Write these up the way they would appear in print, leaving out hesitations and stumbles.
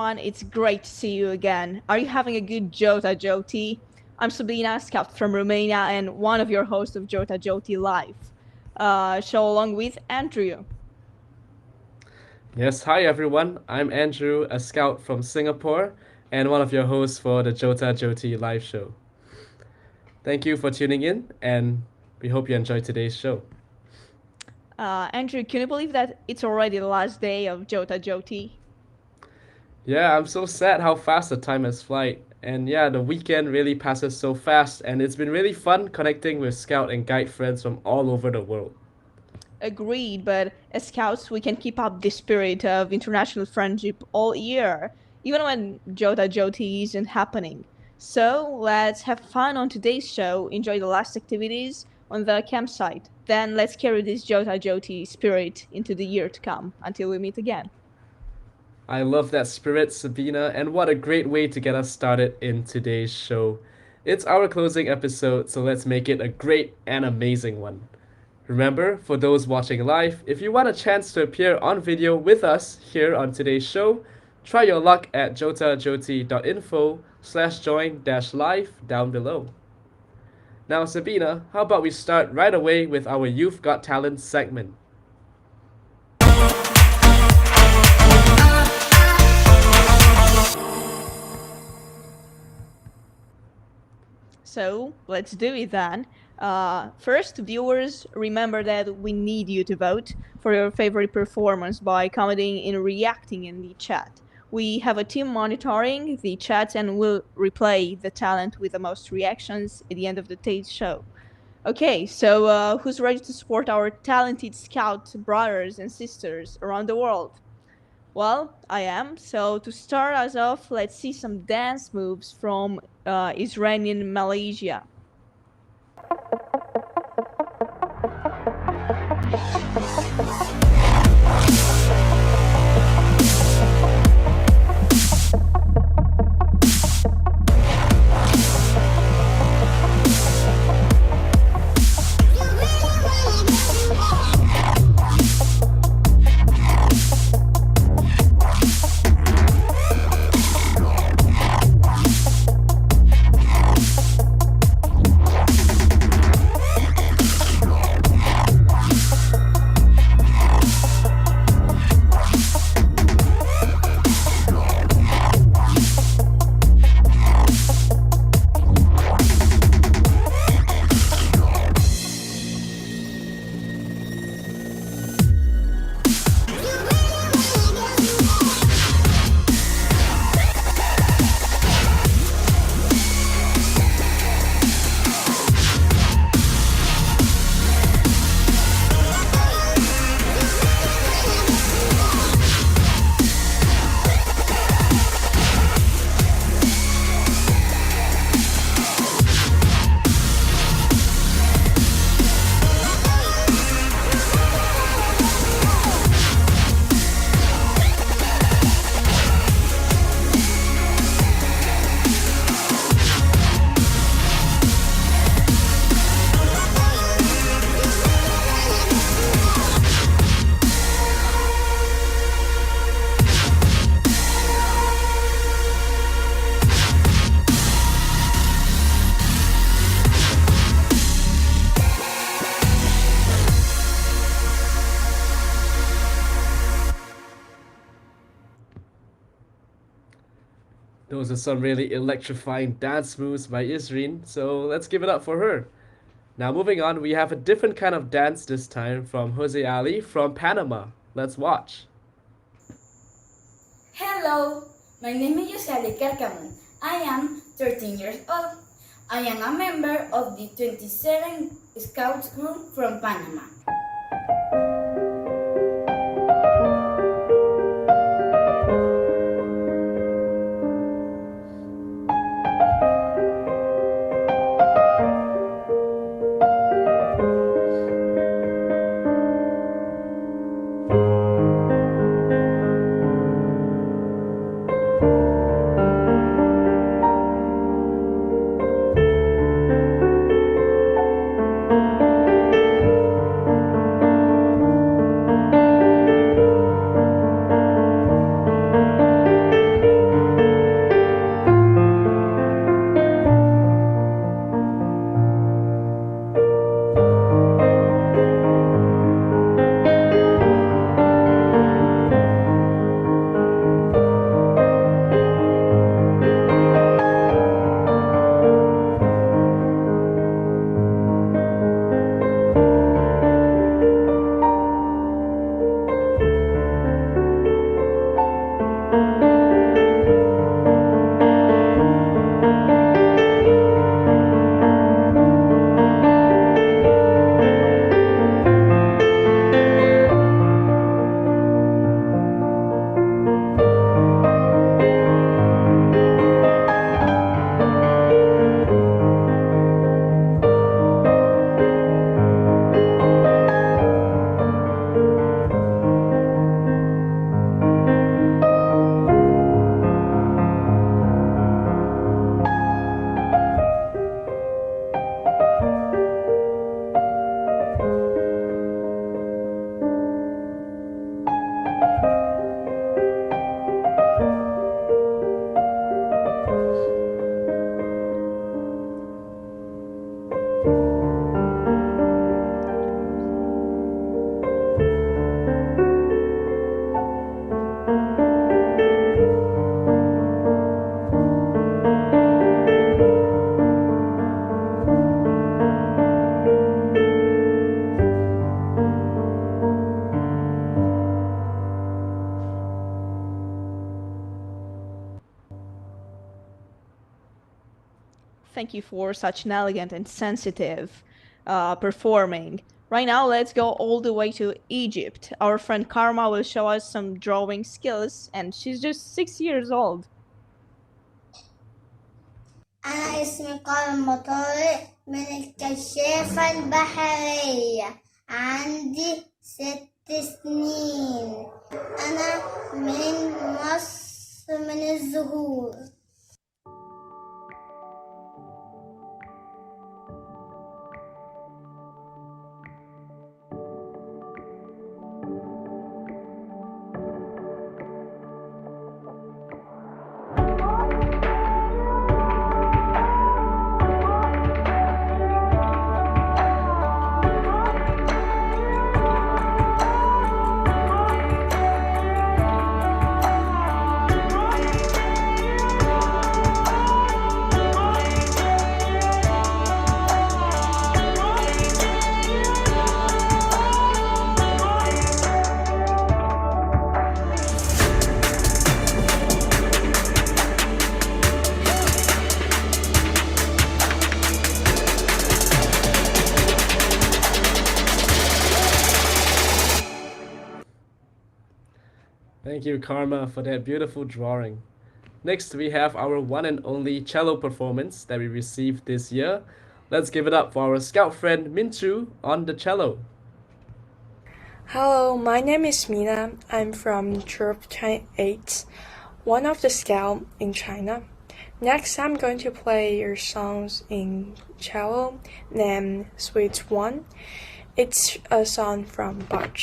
everyone. It's great to see you again. Are you having a good JOTA-JOTI? I'm Sabina, scout from Romania, and one of your hosts of JOTA-JOTI Live. Show along with Andrew. Yes, hi everyone. I'm Andrew, a scout from Singapore, and one of your hosts for the JOTA-JOTI live show. Thank you for tuning in, and we hope you enjoy today's show. Andrew, can you believe that it's already the last day of JOTA-JOTI? Yeah, I'm so sad how fast the time has flight. And yeah, the weekend really passes so fast, and it's been really fun connecting with scout and guide friends from all over the world. Agreed, but as scouts, we can keep up the spirit of international friendship all year, even when JOTA-JOTI isn't happening. So let's have fun on today's show, enjoy the last activities on the campsite. Then let's carry this JOTA-JOTI spirit into the year to come until we meet again. I love that spirit, Sabina, and what a great way to get us started in today's show. It's our closing episode, so let's make it a great and amazing one. Remember, for those watching live, if you want a chance to appear on video with us here on today's show, try your luck at jotajoti.info/join-live down below. Now, Sabina, how about we start right away with our You've Got Talent segment? So let's do it then. First, viewers, remember that we need you to vote for your favorite performance by commenting and reacting in the chat. We have a team monitoring the chat and will replay the talent with the most reactions at the end of the today's show. Okay, so who's ready to support our talented scout brothers and sisters around the world? Well, I am. So to start us off, let's see some dance moves from Iranian Malaysia. Those are some really electrifying dance moves by Isreen, so let's give it up for her. Now, moving on, we have a different kind of dance this time from Jose Ali from Panama. Let's watch. Hello, my name is Yoseli Carcamon. I am 13 years old. I am a member of the 27 Scouts group from Panama. Thank you for such an elegant and sensitive performing. Right now, let's go all the way to Egypt. Our friend Karma will show us some drawing skills, and she's just 6 years old. أنا اسمي قلم طارق من الكشافة البحرية. عندي 6 سنين. أنا من مصر من الزهور. Thank you, Karma, for that beautiful drawing. Next, we have our one and only cello performance that we received this year. Let's give it up for our scout friend Minchu on the cello. Hello, my name is Mina. I'm from Troop 8, one of the scouts in China. Next, I'm going to play your songs in cello named Suite 1. It's a song from Bach.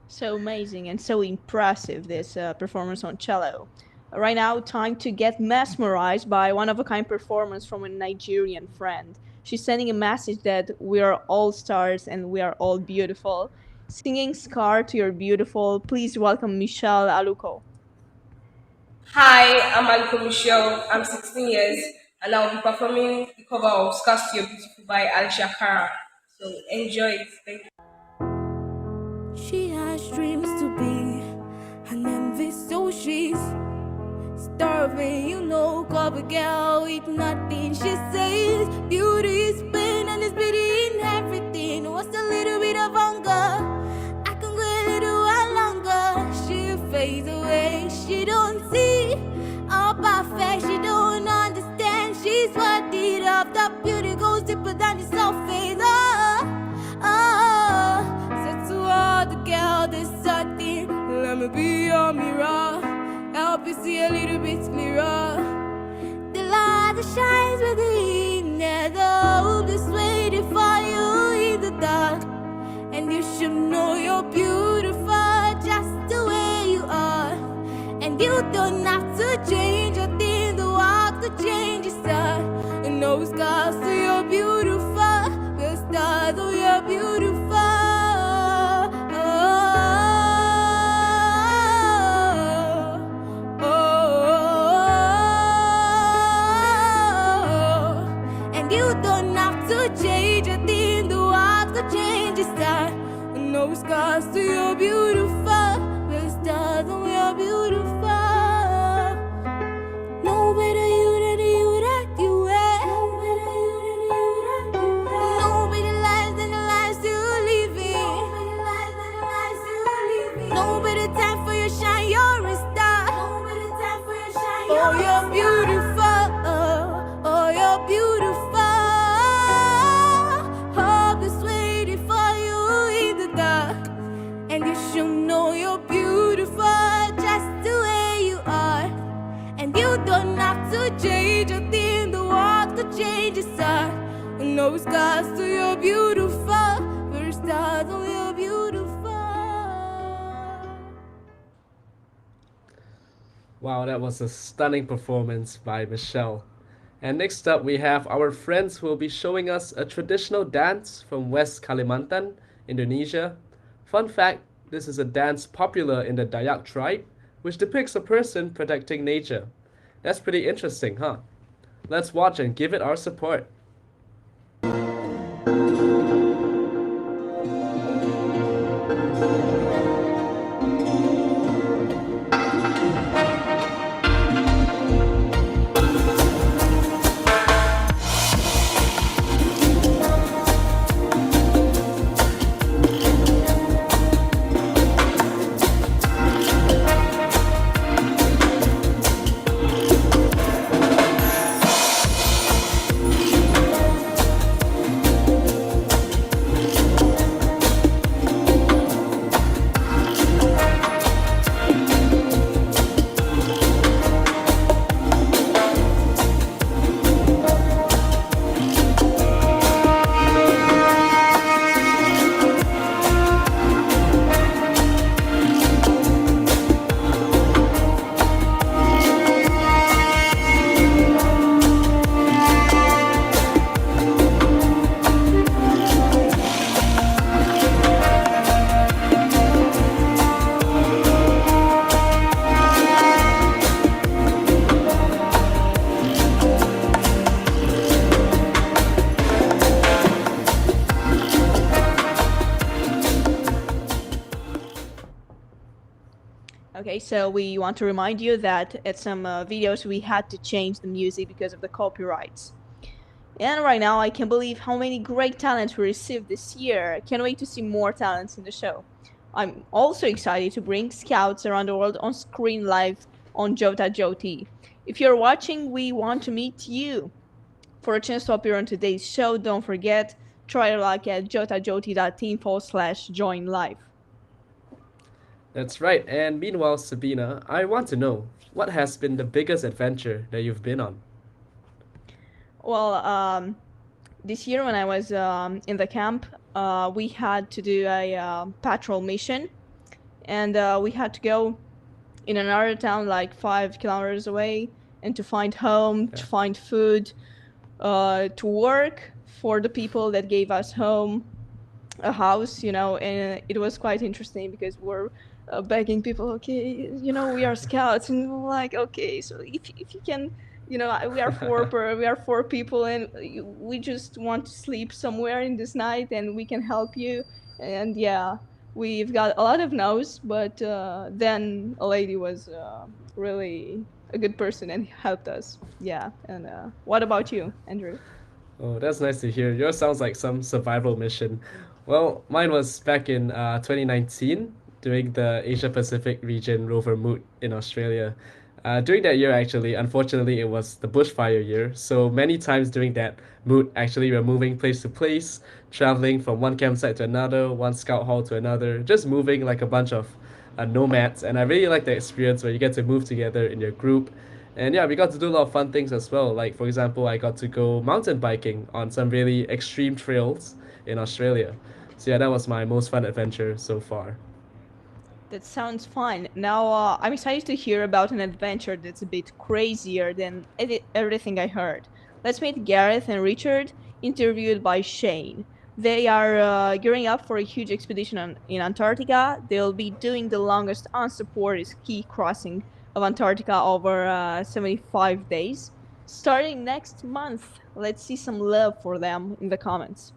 So amazing and so impressive, this performance on cello. Right now, time to get mesmerized by one-of-a-kind performance from a Nigerian friend. She's sending a message that we are all stars and we are all beautiful. Singing Scar to Your Beautiful, please welcome Michelle Aluko. Hi, I'm Aliko Michelle. I'm 16 years and I'll be performing the cover of Scars to Your Beautiful by Alicia Cara. So enjoy it. Thank you. She has dreams to be an envy, so she's starving, cover girl with nothing. She says beauty is pain and it's beauty in everything. What's a little bit of hunger? I can go a little while longer. She fades away, she don't see all perfect, she don't understand. She's worthy of the beauty goes deeper than the surface. Said to all the girl that's certain, let me be your mirror, help you see a little bit clearer. The light that shines within, there's a hope that's waiting for you in the dark. And you should know you're beautiful just the way you are. And you don't have to change a thing, the walk to change your start. And no scars to your beautiful, the stars of your beautiful. And you don't have to change a thing, the walk to change your start. And no scars to your beautiful, the stars of your beautiful. No better you than you that you are. No better lives than the lives you living. No better time for your shine, you're a star. Oh, you're beautiful. Oh, you're beautiful. Hope is waiting for you in the dark. And you should know you're beautiful just the way you are. And you don't have to change a thing, the walk to change your start. And no scars to your beautiful, first stars on your beautiful. Wow, that was a stunning performance by Michelle. And next up, we have our friends who will be showing us a traditional dance from West Kalimantan, Indonesia. Fun fact, this is a dance popular in the Dayak tribe, which depicts a person protecting nature. That's pretty interesting, huh? Let's watch and give it our support. Okay, so we want to remind you that at some videos we had to change the music because of the copyrights. And right now I can't believe how many great talents we received this year. I can't wait to see more talents in the show. I'm also excited to bring scouts around the world on screen live on JOTA-JOTI. If you're watching, we want to meet you. For a chance to appear on today's show, don't forget, try your luck at jotajoti.info/join live. That's right, and meanwhile, Sabina, I want to know, what has been the biggest adventure that you've been on? Well, this year when I was in the camp, we had to do a patrol mission, and we had to go in another town like 5 kilometers away, and to find home, to find food, to work for the people that gave us home, a house, and it was quite interesting because we're begging people, okay, we are scouts, and we're like, okay, so if you can, we are four people, and we just want to sleep somewhere in this night, and we can help you. And yeah, we've got a lot of no's, but then a lady was really a good person and helped us. Yeah. And what about you, Andrew? Oh, that's nice to hear. Yours sounds like some survival mission. Well, mine was back in 2019 doing the Asia Pacific region rover moot in Australia. During that year, actually, unfortunately, it was the bushfire year. So many times during that moot, actually, we're moving place to place, traveling from one campsite to another, one scout hall to another, just moving like a bunch of nomads. And I really like the experience where you get to move together in your group. And yeah, we got to do a lot of fun things as well. Like, for example, I got to go mountain biking on some really extreme trails in Australia. So yeah, that was my most fun adventure so far. That sounds fun. Now, I'm excited to hear about an adventure that's a bit crazier than everything I heard. Let's meet Gareth and Richard, interviewed by Shane. They are gearing up for a huge expedition in Antarctica. They'll be doing the longest unsupported ski crossing of Antarctica over 75 days. Starting next month, let's see some love for them in the comments.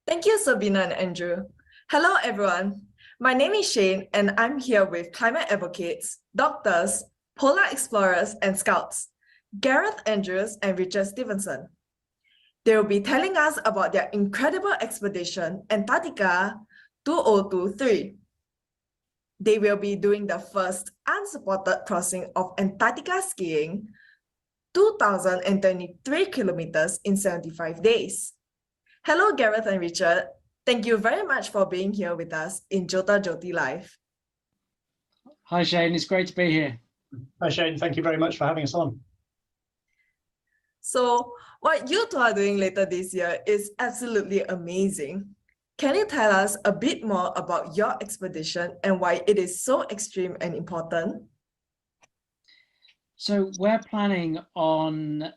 Thank you, Sabina and Andrew. Hello, everyone. My name is Shane, and I'm here with climate advocates, doctors, polar explorers, and scouts, Gareth Andrews and Richard Stevenson. They will be telling us about their incredible expedition, Antarctica 2023. They will be doing the first unsupported crossing of Antarctica skiing, 2,023 kilometers in 75 days. Hello, Gareth and Richard. Thank you very much for being here with us in JOTA-JOTI Live. Hi, Shane. It's great to be here. Hi, Shane. Thank you very much for having us on. So, what you two are doing later this year is absolutely amazing. Can you tell us a bit more about your expedition and why it is so extreme and important? So, we're planning on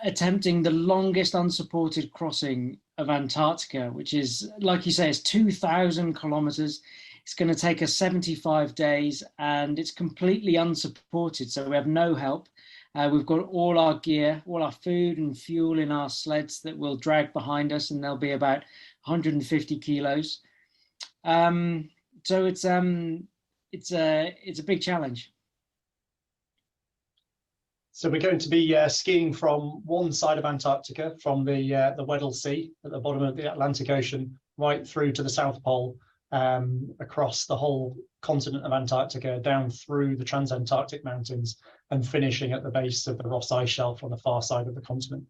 attempting the longest unsupported crossing of Antarctica, which is, like you say, it's 2,000 kilometers. It's going to take us 75 days and it's completely unsupported. So we have no help. We've got all our gear, all our food and fuel in our sleds that will drag behind us, and they'll be about 150 kilos. So it's a big challenge. So we're going to be skiing from one side of Antarctica, from the Weddell Sea at the bottom of the Atlantic Ocean, right through to the South Pole, across the whole continent of Antarctica, down through the Transantarctic Mountains, and finishing at the base of the Ross Ice Shelf on the far side of the continent.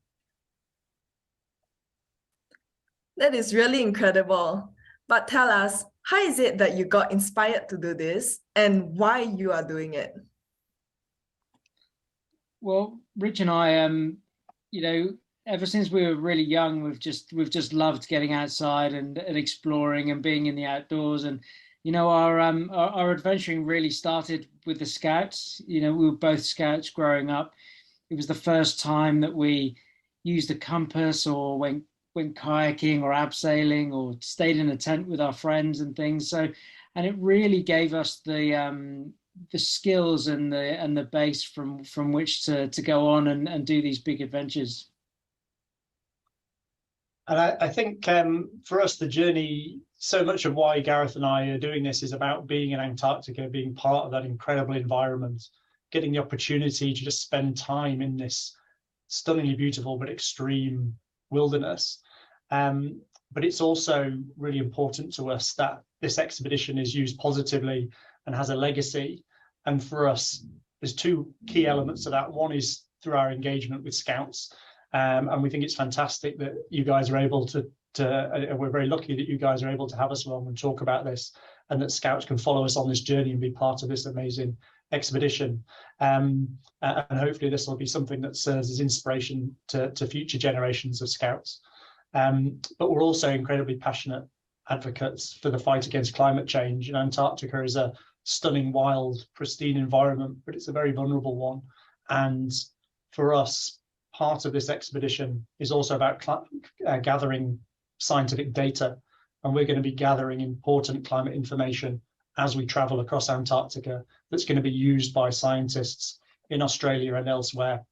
That is really incredible. But tell us, how is it that you got inspired to do this and why you are doing it? Well, Rich and I, ever since we were really young, we've just loved getting outside and exploring and being in the outdoors. And our adventuring really started with the Scouts. We were both Scouts growing up. It was the first time that we used a compass or went kayaking or abseiling or stayed in a tent with our friends and things. So, and it really gave us the skills and the base from which to go on and do these big adventures. And I think for us, the journey, so much of why Gareth and I are doing this is about being in Antarctica, being part of that incredible environment, getting the opportunity to just spend time in this stunningly beautiful but extreme wilderness. But it's also really important to us that this expedition is used positively and has a legacy. And for us, there's two key elements to that. One is through our engagement with Scouts. And we think it's fantastic that you guys are able to we're very lucky that you guys are able to have us along and talk about this, and that Scouts can follow us on this journey and be part of this amazing expedition. And hopefully this will be something that serves as inspiration to future generations of Scouts. But we're also incredibly passionate advocates for the fight against climate change. And Antarctica is a stunning, wild, pristine environment, but it's a very vulnerable one. And for us, part of this expedition is also about gathering scientific data. And we're going to be gathering important climate information as we travel across Antarctica that's going to be used by scientists in Australia and elsewhere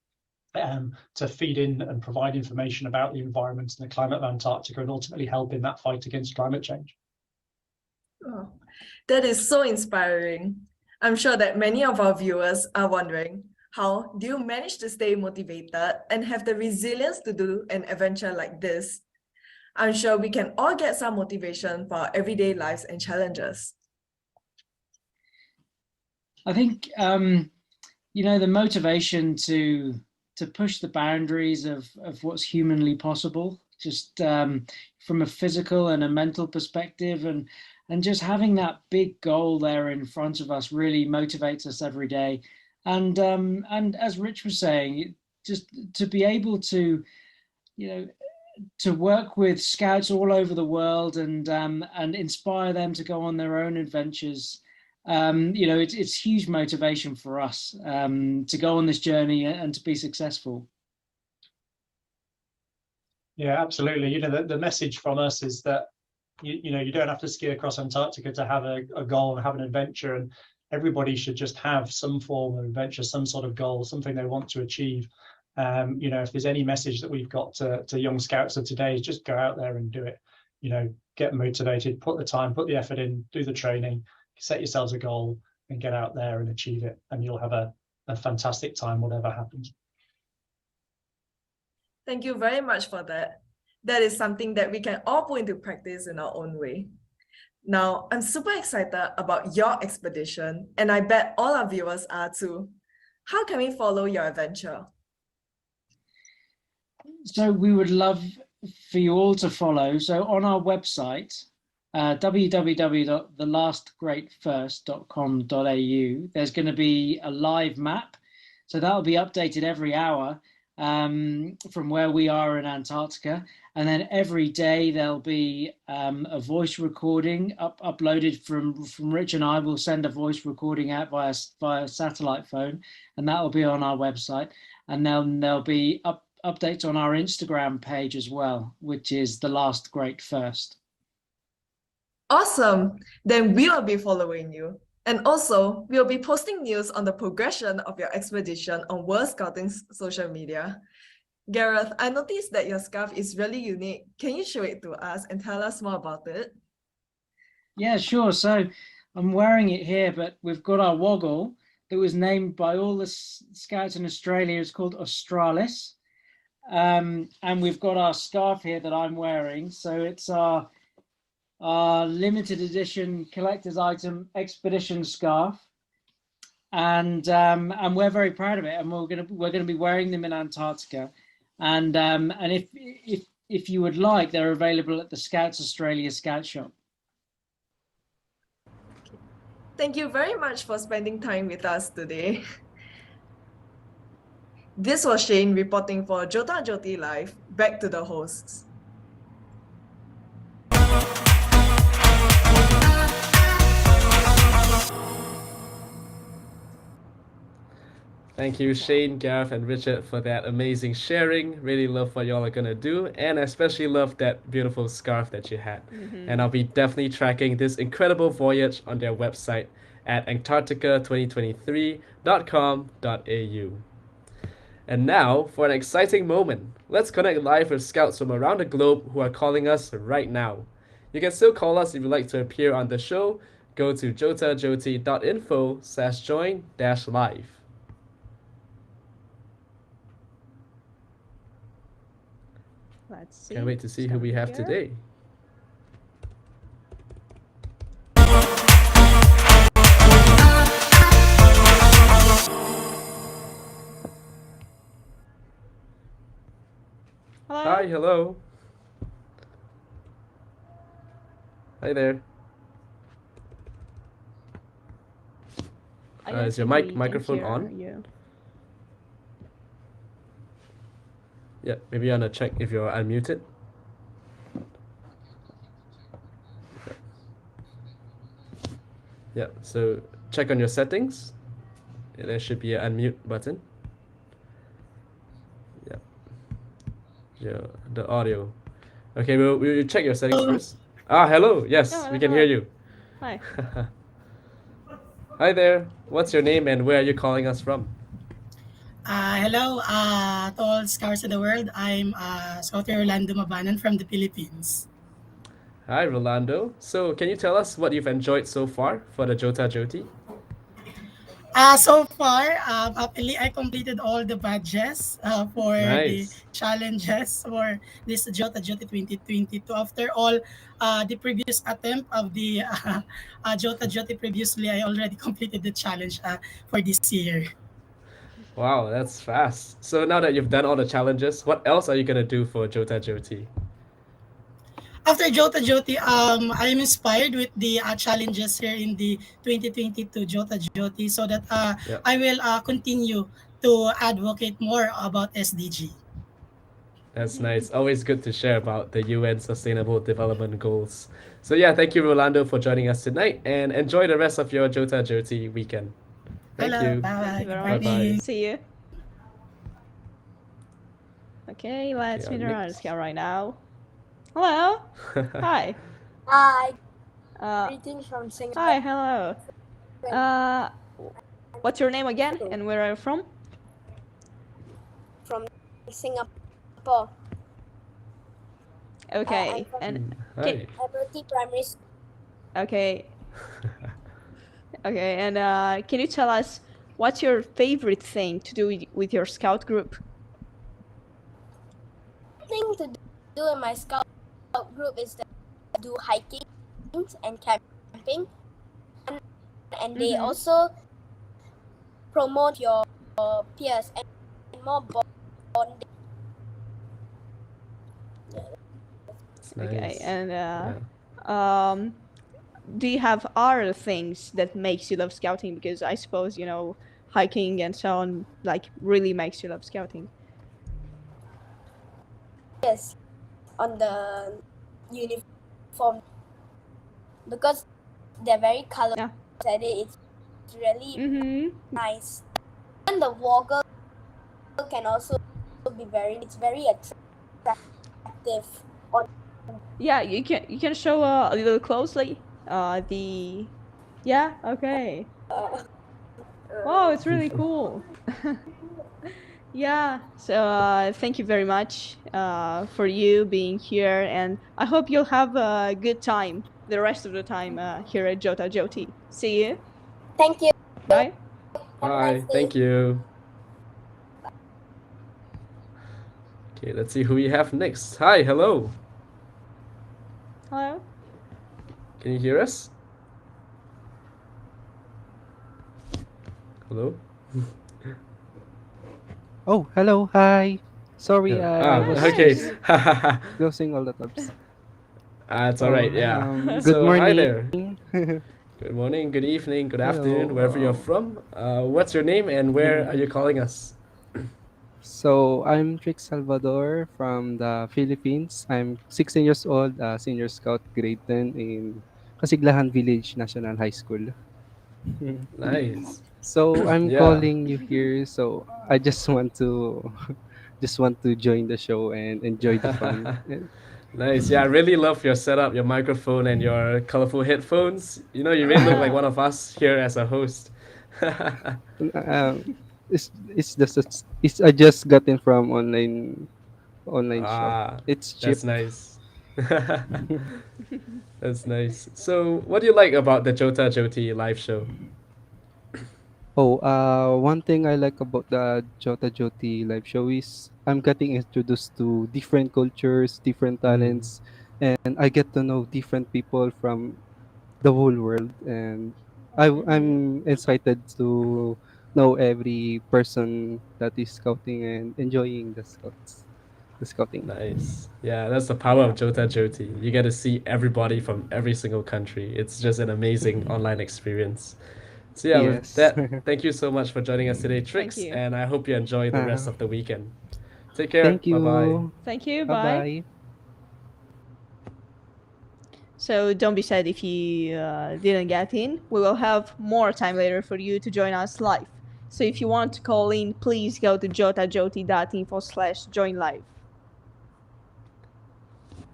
to feed in and provide information about the environment and the climate of Antarctica and ultimately help in that fight against climate change. Oh, that is so inspiring. I'm sure that many of our viewers are wondering, how do you manage to stay motivated and have the resilience to do an adventure like this? I'm sure we can all get some motivation for our everyday lives and challenges. I think, the motivation to push the boundaries of what's humanly possible, just from a physical and a mental perspective, and just having that big goal there in front of us really motivates us every day. And as Rich was saying, just to be able to, to work with scouts all over the world and inspire them to go on their own adventures. It's huge motivation for us to go on this journey and to be successful. Yeah, absolutely. The message from us is that you don't have to ski across Antarctica to have a goal and have an adventure, and everybody should just have some form of adventure, some sort of goal, something they want to achieve. If there's any message that we've got to young scouts of today, just go out there and do it. Get motivated, put the time, put the effort in, do the training, set yourselves a goal and get out there and achieve it, and you'll have a fantastic time whatever happens. Thank you very much for that. That is something that we can all put into practice in our own way. Now, I'm super excited about your expedition, and I bet all our viewers are too. How can we follow your adventure? So we would love for you all to follow. So on our website, www.thelastgreatfirst.com.au, there's going to be a live map. So that'll be updated every hour from where we are in Antarctica. And then every day there'll be a voice recording uploaded from Rich, and I will send a voice recording out via satellite phone, and that will be on our website. And then there'll be updates on our Instagram page as well, which is The Last Great First. Awesome. Then we'll be following you. And also, we'll be posting news on the progression of your expedition on World Scouting's social media. Gareth, I noticed that your scarf is really unique. Can you show it to us and tell us more about it? Yeah, sure. So I'm wearing it here, but we've got our woggle that was named by all the scouts in Australia. It's called Australis. And we've got our scarf here that I'm wearing. So it's our limited edition collector's item expedition scarf, and we're very proud of it, and we're gonna be wearing them in Antarctica, and if you would like, they're available at the Scouts Australia Scout Shop. Thank you very much for spending time with us today. This was Shane reporting for JOTA-JOTI Live. Back to the hosts. Thank you, Shane, Gareth, and Richard, for that amazing sharing. Really love what y'all are gonna do, and I especially love that beautiful scarf that you had. And I'll be definitely tracking this incredible voyage on their website at antarctica2023.com.au. And now, for an exciting moment, let's connect live with scouts from around the globe who are calling us right now. You can still call us if you'd like to appear on the show. Go to jotajoti.info/join-live. Let's see. Can't wait to see who we have today. Hello. Hi, hello. Hi there. Is your microphone on? You. Yeah, maybe you wanna check if you're unmuted. Yeah, so check on your settings. There should be an unmute button. Yeah, yeah, the audio. Okay, we'll check your settings first. Ah, hello. Yes, Oh, we can hear hello. you. Hi. Hi there. What's your name and where are you calling us from? Hello to all scouts of the world. I'm Scouter Orlando Mabanan from the Philippines. Hi, Rolando. So, can you tell us what you've enjoyed so far for the JOTA-JOTI? So far, happily, I completed all the badges for the Nice. challenges for this JOTA-JOTI 2022. After all the previous attempt of the JOTA-JOTI previously, I already completed the challenge for this year. Wow, that's fast. So now that you've done all the challenges, what else are you gonna do for JOTA-JOTI? After JOTA-JOTI, I'm inspired with the challenges here in the 2022 JOTA-JOTI so that Yeah, I will continue to advocate more about SDG. that's nice. Always good to share about the UN Sustainable Development Goals. So yeah, thank you, Rolando, for joining us tonight, and enjoy the rest of your JOTA-JOTI weekend. Thank Hello, you. Thank you bye-bye, very good Bye much. bye. morning. See you. Okay, Okay, let's our meet our next. scout right now. Hello. Hi. Hi, Uh, greetings from Singapore. hi. Hello. What's your name again, and where are you from? From Singapore. Okay. I'm from And Hi. Admiralty Primary School. okay. Okay. And can you tell us what's your favorite thing to do with your scout group? Thing to do in my scout group is to do hiking and camping, and they Mhm. also promote your peers and more bonding. It's Okay. nice. And Yeah. do you have other things that makes you love scouting? Because I suppose hiking and so on really makes you love scouting. Yes, on the uniform because they're very colorful. Yeah. It's really Mhm. nice. And the woggle can also be it's very attractive. Yeah, you can show a little closely. The Yeah. Okay. Wow, it's really cool. Yeah. So thank you very much for you being here, and I hope you'll have a good time the rest of the time here at JOTA-JOTI. See you. Thank you. Bye. Have a nice Bye. day. Thank you. Okay, let's see who we have next. Hi, hello. Hello. Can you hear us? Hello? Oh, hello, hi. Sorry, I Ah, was Okay. nice. closing all the tabs. It's all right, yeah. Good So, hi morning. there. Good morning, good evening, good afternoon, Hello. wherever you're from. What's your name and where are you calling us? So I'm Trick Salvador from the Philippines. I'm 16 years old, senior scout grade 10 in Kasiglahan Village National High School. Nice. So I'm Yeah. calling you here. So I just want to just want to join the show and enjoy the fun. Nice. Yeah, I really love your setup, your microphone, and your colorful headphones. You really look like one of us here as a host. It's just it's I just got it from online shop. Ah, It's cheap. that's nice. That's nice. So, what do you like about the JOTA-JOTI live show? Oh, one thing I like about the JOTA-JOTI live show is I'm getting introduced to different cultures, different Mm, talents, and I get to know different people from the whole world. And Mhm. I'm excited to know every person that is scouting and enjoying the scouting. nice. Yeah, that's the power Yeah. of JOTA-JOTI. You get to see everybody from every single country. It's just an amazing online experience. So, yeah, with Yes. that, thank you so much for joining us today, Thank Trix, you. and I hope you enjoy the rest uh, of the weekend. Take care. Thank Bye bye. you. Thank you. Bye Bye. bye. So don't be sad if you didn't get in. We will have more time later for you to join us live. So if you want to call in, please go to JOTA-JOTI.info/join live.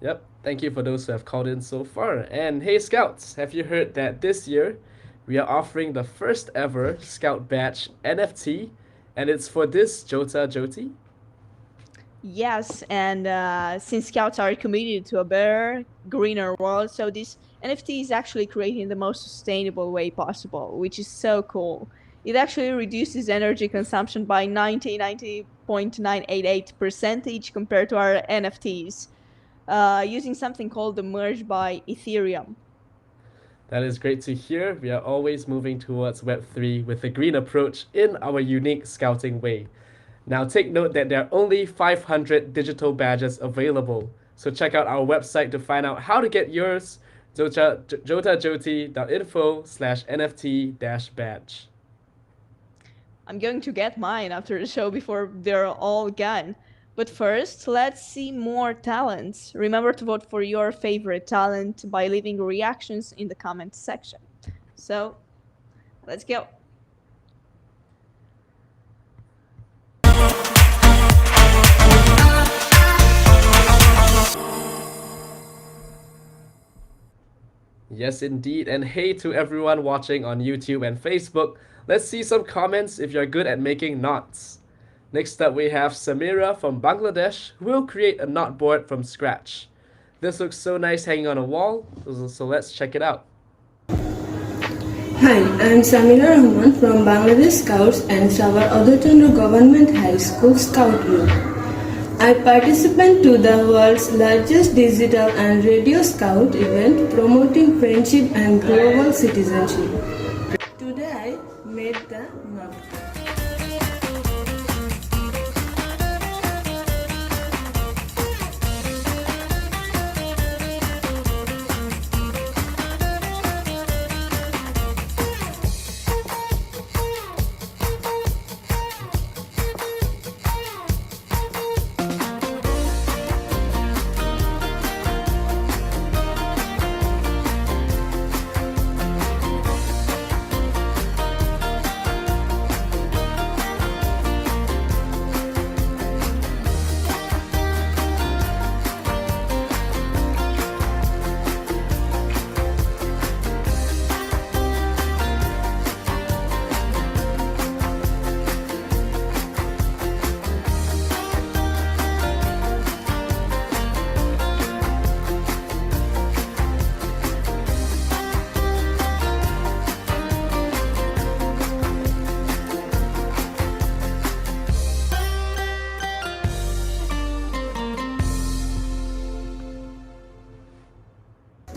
Yep, thank you for those who have called in so far. And hey, Scouts, have you heard that this year we are offering the first ever Scout Badge NFT, and it's for this JOTA-JOTI? Yes, and since Scouts are committed to a better, greener world, so this NFT is actually created in the most sustainable way possible, which is so cool. It actually reduces energy consumption by 90.988% compared to our NFTs, using something called the merge by Ethereum. That is great to hear. We are always moving towards Web3 with a green approach in our unique scouting way. Now take note that there are only 500 digital badges available. So check out our website to find out how to get yours, jotajoti.info/NFT-badge. I'm going to get mine after the show before they're all gone. But first, let's see more talents. Remember to vote for your favorite talent by leaving reactions in the comments section. So, let's go. Yes, indeed. And hey to everyone watching on YouTube and Facebook. Let's see some comments if you're good at making knots. Next up, we have Samira from Bangladesh, who will create a knot board from scratch. This looks so nice hanging on a wall, so let's check it out. Hi, I am Samira Rahman from Bangladesh Scouts and Savar Adhachandra Government High School Scout Group. I participate to the world's largest digital and radio scout event promoting friendship and global citizenship. Today I made the knot.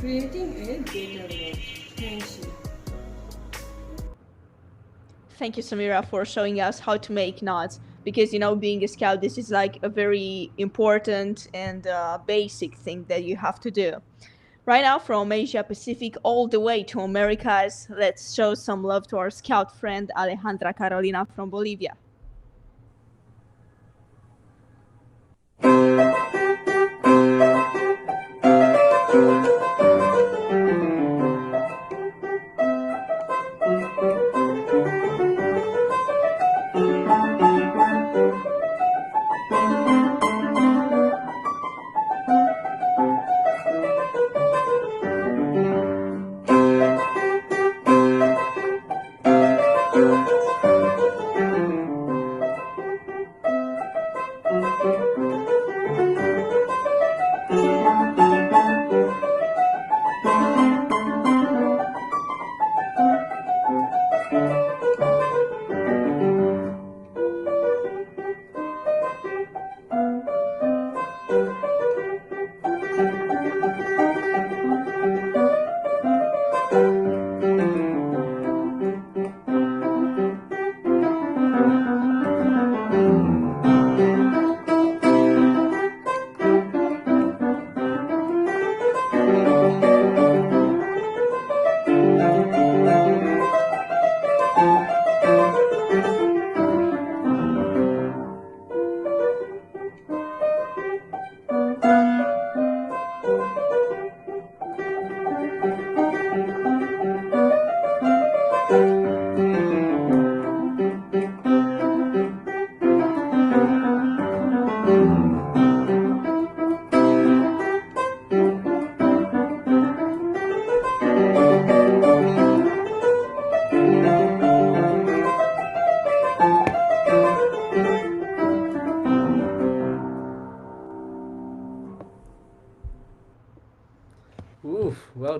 Creating a better world. Friendship. Thank you, Samira, for showing us how to make knots. Because, being a scout, this is like a very important and basic thing that you have to do. Right now, from Asia Pacific all the way to Americas, let's show some love to our scout friend Alejandra Carolina from Bolivia.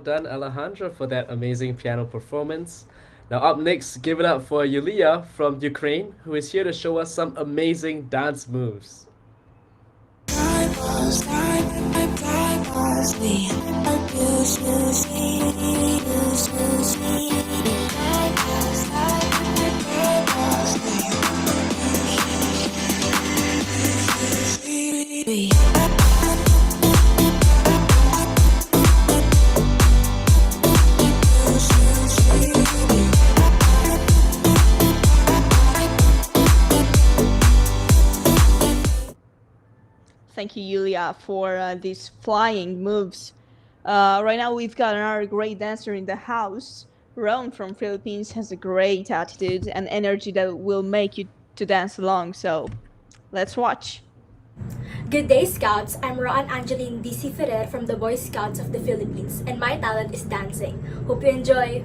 done, Alejandra, for that amazing piano performance. Now, up next, give it up for Yulia from Ukraine, who is here to show us some amazing dance moves. Thank you, Yulia, for these flying moves. Right now, we've got another great dancer in the house. Ron from Philippines has a great attitude and energy that will make you to dance along. So, let's watch. Good day, Scouts. I'm Roan Angeline DC Ferrer from the Boy Scouts of the Philippines, and my talent is dancing. Hope you enjoy.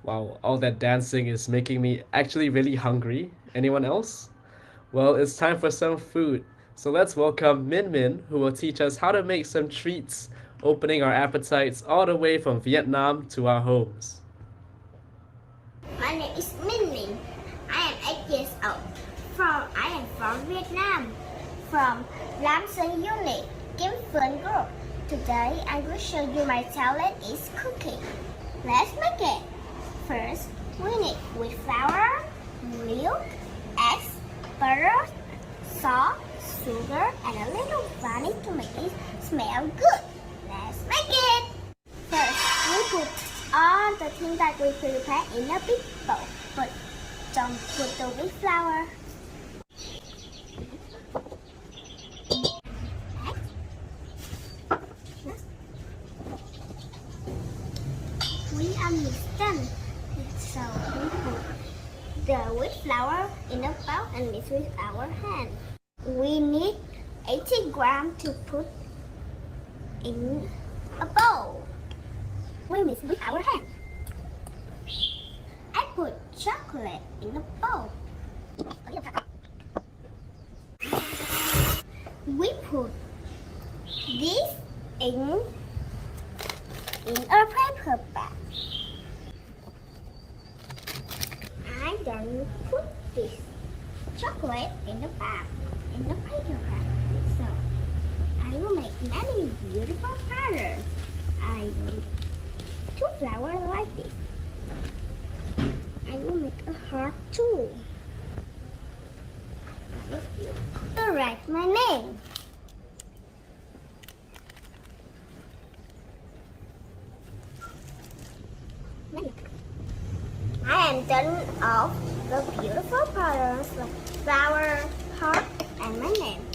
Wow, all that dancing is making me actually really hungry. Anyone else? Well, it's time for some food. So let's welcome Min Min, who will teach us how to make some treats, opening our appetites all the way from Vietnam to our homes. My name is Min Min. I am 8 years old. I am from Vietnam, from Lam Sơn Unit, Kim Phượng Group. Today I will show you my talent is cooking. Let's make it. First, we need wheat flour, milk, eggs, butter, salt, sugar, and a little honey to make it smell good. Let's make it. First, we put all the things that we prepare in a big bowl, but don't put the wheat flour. We are mixed them. So we put the wheat flour in a bowl and mix with our hand. We need 80 grams to put in a bowl. We mix with our hand. I put chocolate in a bowl. We put this in a paper bag. I then put this chocolate in the bag, in the paper bag. So I will make many beautiful patterns. I will two flowers like this. I will make a heart too. To write my name. I am done of the beautiful patterns like flower, heart, and my name.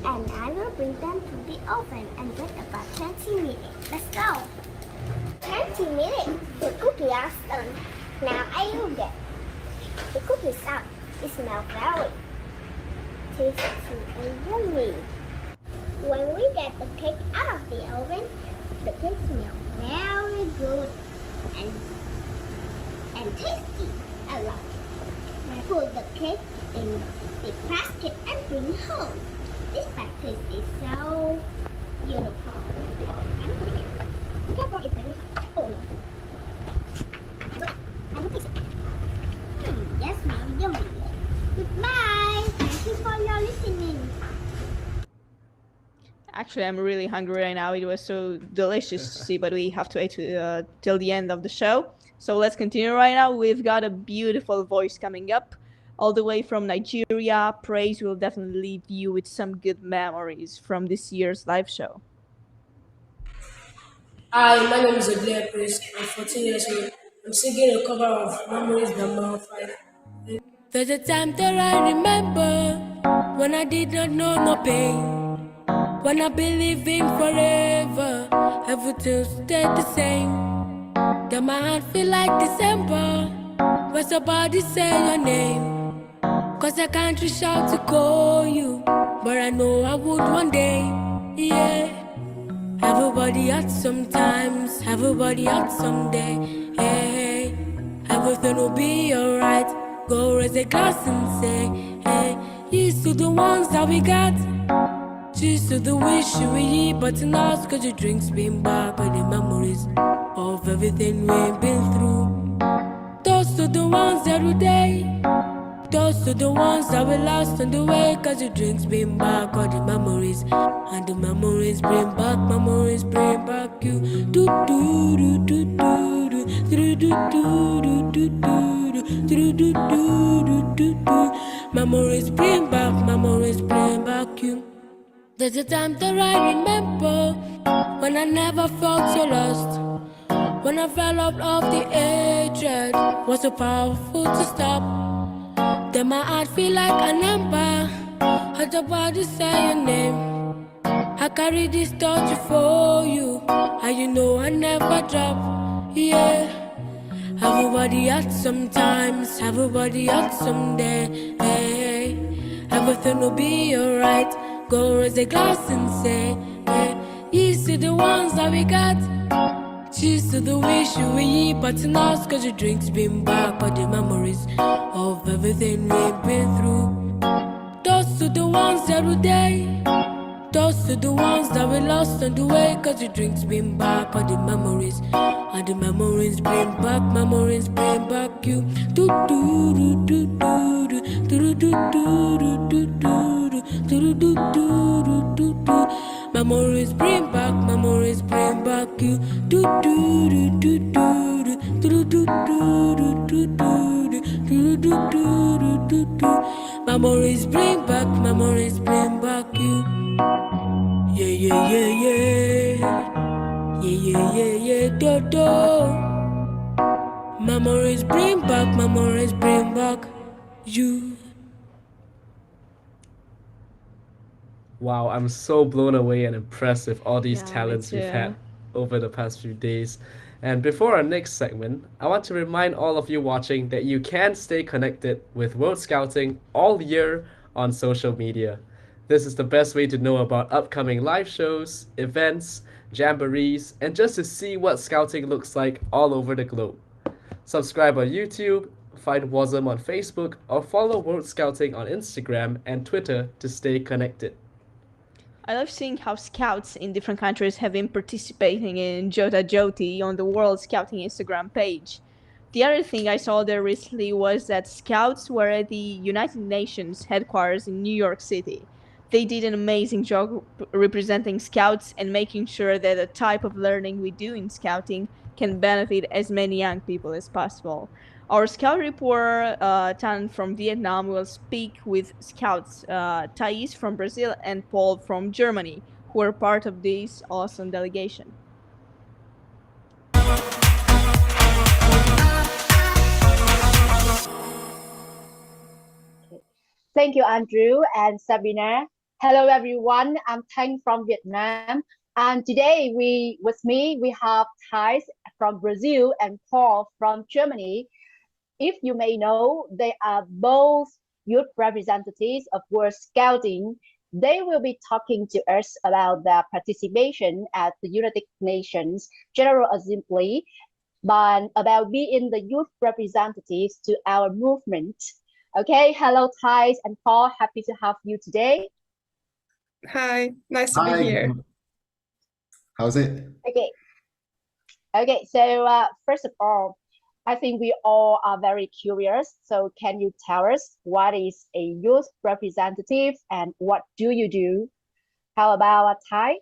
And I will bring them to the oven and wait about 20 minutes. Let's go. 20 minutes. The cookies are done. Now I will get the cookies out. It smells very tasty and yummy. When we get the cake out of the oven, the cake smells very good and tasty. I love it. I put the cake in the basket and bring it home. This practice is so beautiful. Yes, now yummy. Goodbye. Thank you for your listening. Actually, I'm really hungry right now. It was so delicious to see, but we have to wait till the end of the show. So let's continue right now. We've got a beautiful voice coming up, all the way from Nigeria. Praise will definitely leave you with some good memories from this year's live show. Hi, my name is Blair Chris. I'm 14 years old. I'm singing a cover of Memories by Maroon 5. There's a time that I remember when I did not know no pain. When I believed in forever, everything stayed the same. Then my heart feel like December when somebody say your name. Cause I can't reach out to call you, but I know I would one day, yeah. Everybody hurts sometimes, everybody hurts someday, hey. Everything will be alright, go raise a glass and say, hey. Here's to the ones that we got, cheers to the wish we but now cause your drinks bring back all the memories of everything we've been through. Toast to the ones every day, toast to the ones that we lost on the way, cause your drinks bring back all the memories, and the memories bring back you. Do do do do do do do do do do do do do do. Memories bring back you. There's a time that I remember when I never felt so lost. When I fell off the edge, it was so powerful to stop. Then my heart feel like an ember, had the body say your name. I carry this torch for you, and you know I never drop, yeah. Everybody hurts sometimes, everybody hurts someday, hey. Everything will be alright, go raise a glass and say, hey. Here's to the ones that we got, cheers to the wish we but now cause your drinks bring back all the memories of everything we've been through. Toast to the ones every day, toast to the ones that we lost on the way, cause your drinks bring back all the memories, and the memories bring back you. Do do do do do do do do do do do do do. Memories bring back you. Do do do do do do do do do do. Memories bring back you. Yeah yeah yeah yeah yeah yeah yeah do do. Memories bring back you. Wow, I'm so blown away and impressed with all these Yeah, me talents we've too. had over the past few days. And before our next segment, I want to remind all of you watching that you can stay connected with World Scouting all year on social media. This is the best way to know about upcoming live shows, events, jamborees, and just to see what scouting looks like all over the globe. Subscribe on YouTube, find WASM on Facebook, or follow World Scouting on Instagram and Twitter to stay connected. I love seeing how scouts in different countries have been participating in JOTA-JOTI on the World Scouting Instagram page. The other thing I saw there recently was that scouts were at the United Nations headquarters in New York City. They did an amazing job representing scouts and making sure that the type of learning we do in scouting can benefit as many young people as possible. Our scout reporter, Tan from Vietnam, will speak with scouts Thaís from Brazil and Paul from Germany, who are part of this awesome delegation. Thank you, Andrew and Sabina. Hello, everyone. I'm Thanh from Vietnam. And today with me, we have Thaís from Brazil and Paul from Germany. If you may know, they are both youth representatives of World Scouting. They will be talking to us about their participation at the United Nations General Assembly, but about being the youth representatives to our movement. Okay, hello Thaís and Paul, happy to have you today. Hi, nice to be Hi, here. how's it? Okay, so first of all, I think we all are very curious. So can you tell us what is a youth representative and what do you do? How about Thai?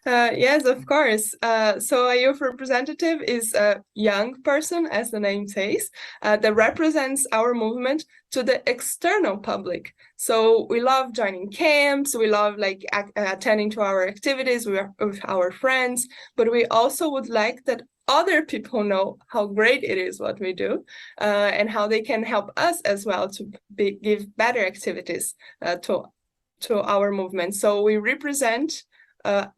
Yes, of course. So a youth representative is a young person, as the name says, that represents our movement to the external public. So we love joining camps, we love like attending to our activities with our friends, but we also would like that other people know how great it is what we do, and how they can help us as well to give better activities to our movement. So we represent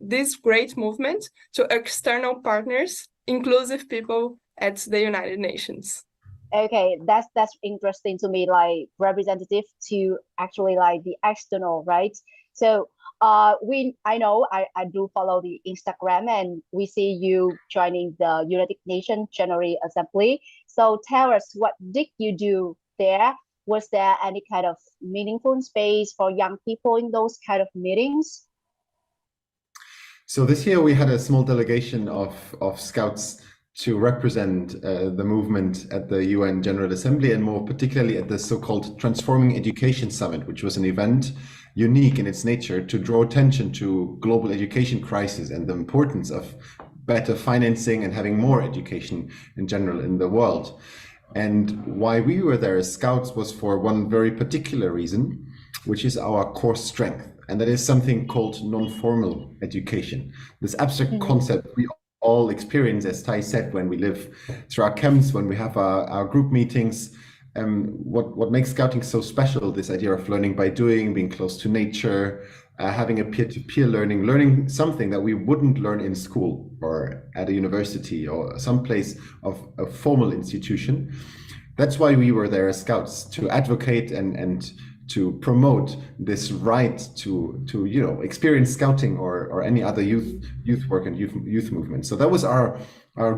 this great movement to external partners, inclusive people at the United Nations. Okay, that's interesting to me, like representative to actually like the external, right? So I know I do follow the Instagram and we see you joining the United Nations General Assembly. So tell us, what did you do there? Was there any kind of meaningful space for young people in those kind of meetings? So this year we had a small delegation of scouts to represent the movement at the UN General Assembly, and more particularly at the so-called Transforming Education Summit, which was an event unique in its nature to draw attention to global education crisis and the importance of better financing and having more education in general in the world. And why we were there as scouts was for one very particular reason, which is our core strength. And that is something called non-formal education. This abstract concept we all experience, as Thai said, when we live through our camps, when we have our group meetings. What makes scouting so special, this idea of learning by doing, being close to nature, having a peer-to-peer learning something that we wouldn't learn in school or at a university or some place of a formal institution. That's why we were there as scouts, to advocate and to promote this right to experience scouting or any other youth work and youth movement. So that was our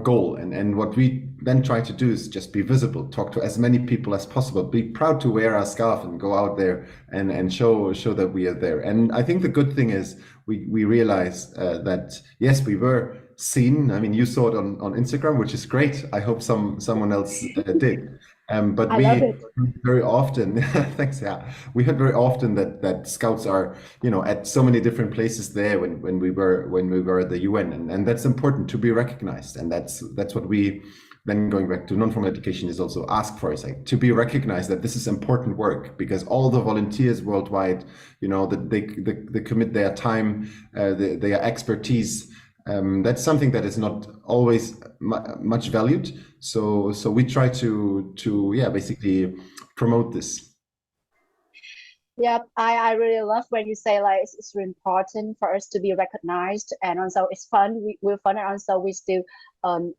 goal, and what we then try to do is just be visible, talk to as many people as possible, be proud to wear our scarf and go out there and show that we are there. And I think the good thing is we realize that yes, we were seen. I mean, you saw it on Instagram, which is great. I hope someone else did. But we very often, thanks. Yeah, we heard very often that scouts are, at so many different places there when we were at the UN, and that's important to be recognized, and that's what we then, going back to non-formal education, is also ask for, is like to be recognized that this is important work, because all the volunteers worldwide, that they commit their time, their expertise. That's something that is not always much valued. So we try to basically promote this. Yep, I really love when you say like it's really important for us to be recognized, and also it's fun. We're fun, and also we still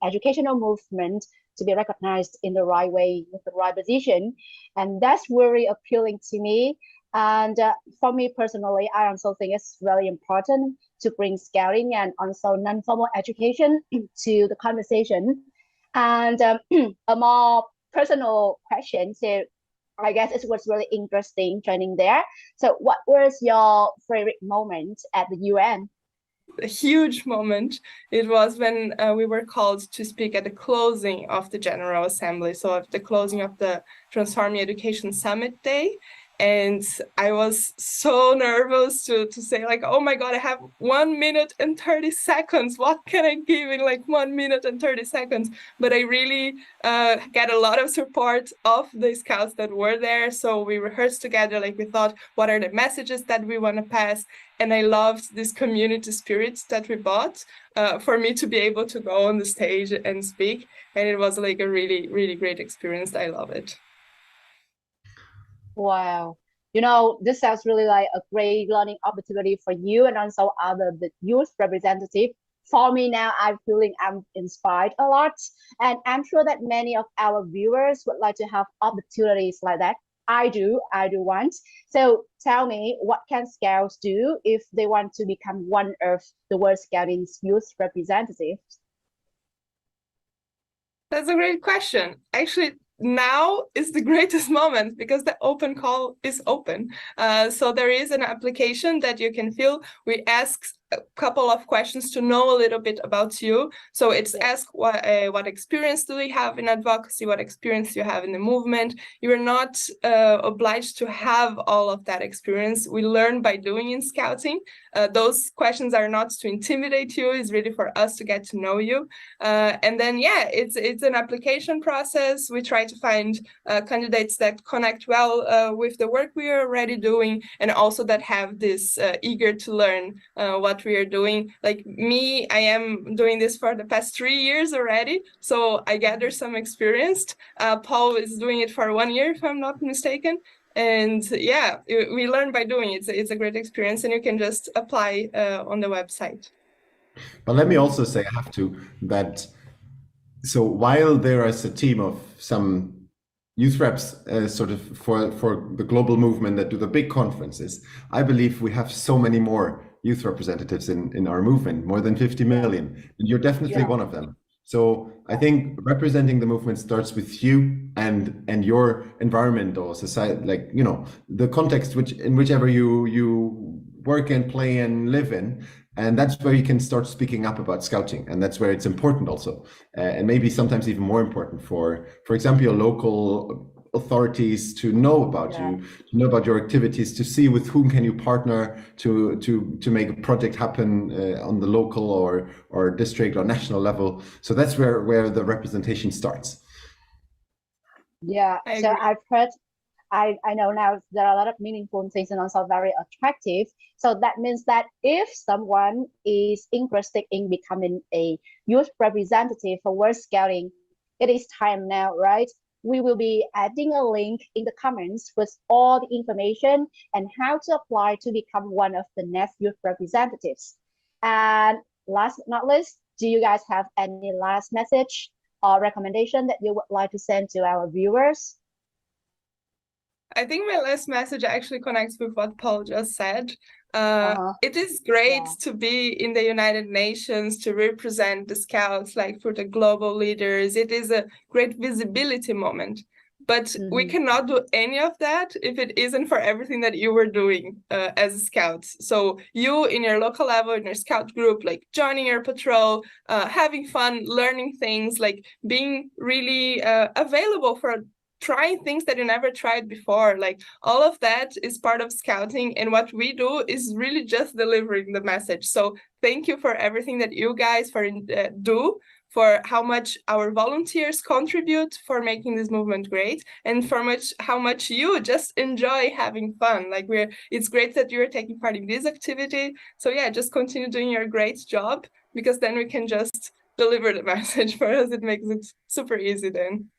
educational movement to be recognized in the right way with the right position, and that's very appealing to me. And for me personally, I also think it's very important to bring scouting and also non-formal education to the conversation. And a more personal question, so I guess it was really interesting joining there. So what was your favorite moment at the UN? A huge moment. It was when we were called to speak at the closing of the General Assembly, so at the closing of the Transforming Education Summit Day. And I was so nervous to say like, oh my God, I have 1 minute and 30 seconds. What can I give in like 1 minute and 30 seconds? But I really get a lot of support of the scouts that were there. So we rehearsed together, like we thought, what are the messages that we want to pass? And I loved this community spirit that we brought for me to be able to go on the stage and speak. And it was like a really, really great experience. I love it. Wow. This sounds really like a great learning opportunity for you and also the youth representative. For me now, I'm feeling I'm inspired a lot. And I'm sure that many of our viewers would like to have opportunities like that. I do want. So tell me, what can scouts do if they want to become one of the World Scouting's youth representatives? That's a great question. Actually, now is the greatest moment because the open call is open. So there is an application that you can fill. We ask a couple of questions to know a little bit about you. So it's ask what experience do you have in advocacy, what experience you have in the movement. You are not obliged to have all of that experience. We learn by doing in scouting. Those questions are not to intimidate you, it's really for us to get to know you. And then, yeah, it's an application process. We try to find candidates that connect well with the work we are already doing, and also that have this eager to learn what we are doing. Like me, I am doing this for the past 3 years already, so I gather some experience. Paul is doing it for 1 year, if I'm not mistaken. And yeah, we learn by doing it. It's a great experience, and you can just apply on the website. But let me also say, I have to, that so while there is a team of some youth reps sort of for the global movement that do the big conferences, I believe we have so many more youth representatives in our movement, more than 50 million, and you're definitely one of them. So I think representing the movement starts with you and your environment or society, like, you know, the context in whichever you work and play and live in. And that's where you can start speaking up about scouting, and that's where it's important also, and maybe sometimes even more important for example, your local authorities to know about you, to know about your activities, to see with whom can you partner to make a project happen on the local or district or national level. So that's where the representation starts. Yeah, so I've heard, I know now there are a lot of meaningful things and also very attractive. So that means that if someone is interested in becoming a youth representative for World Scouting, it is time now, right? We will be adding a link in the comments with all the information and how to apply to become one of the next youth representatives. And last but not least, do you guys have any last message or recommendation that you would like to send to our viewers? I think my last message actually connects with what Paul just said. It is great to be in the United Nations, to represent the Scouts, like for the global leaders. It is a great visibility moment. But we cannot do any of that if it isn't for everything that you were doing as Scouts. So you in your local level, in your Scout group, like joining your patrol, having fun, learning things, like being really available for trying things that you never tried before. Like all of that is part of scouting, and what we do is really just delivering the message. So thank you for everything that you guys do, for how much our volunteers contribute for making this movement great, and for how much you just enjoy having fun. Like it's great that you're taking part in this activity. So yeah, just continue doing your great job, because then we can just deliver the message. For us, it makes it super easy then.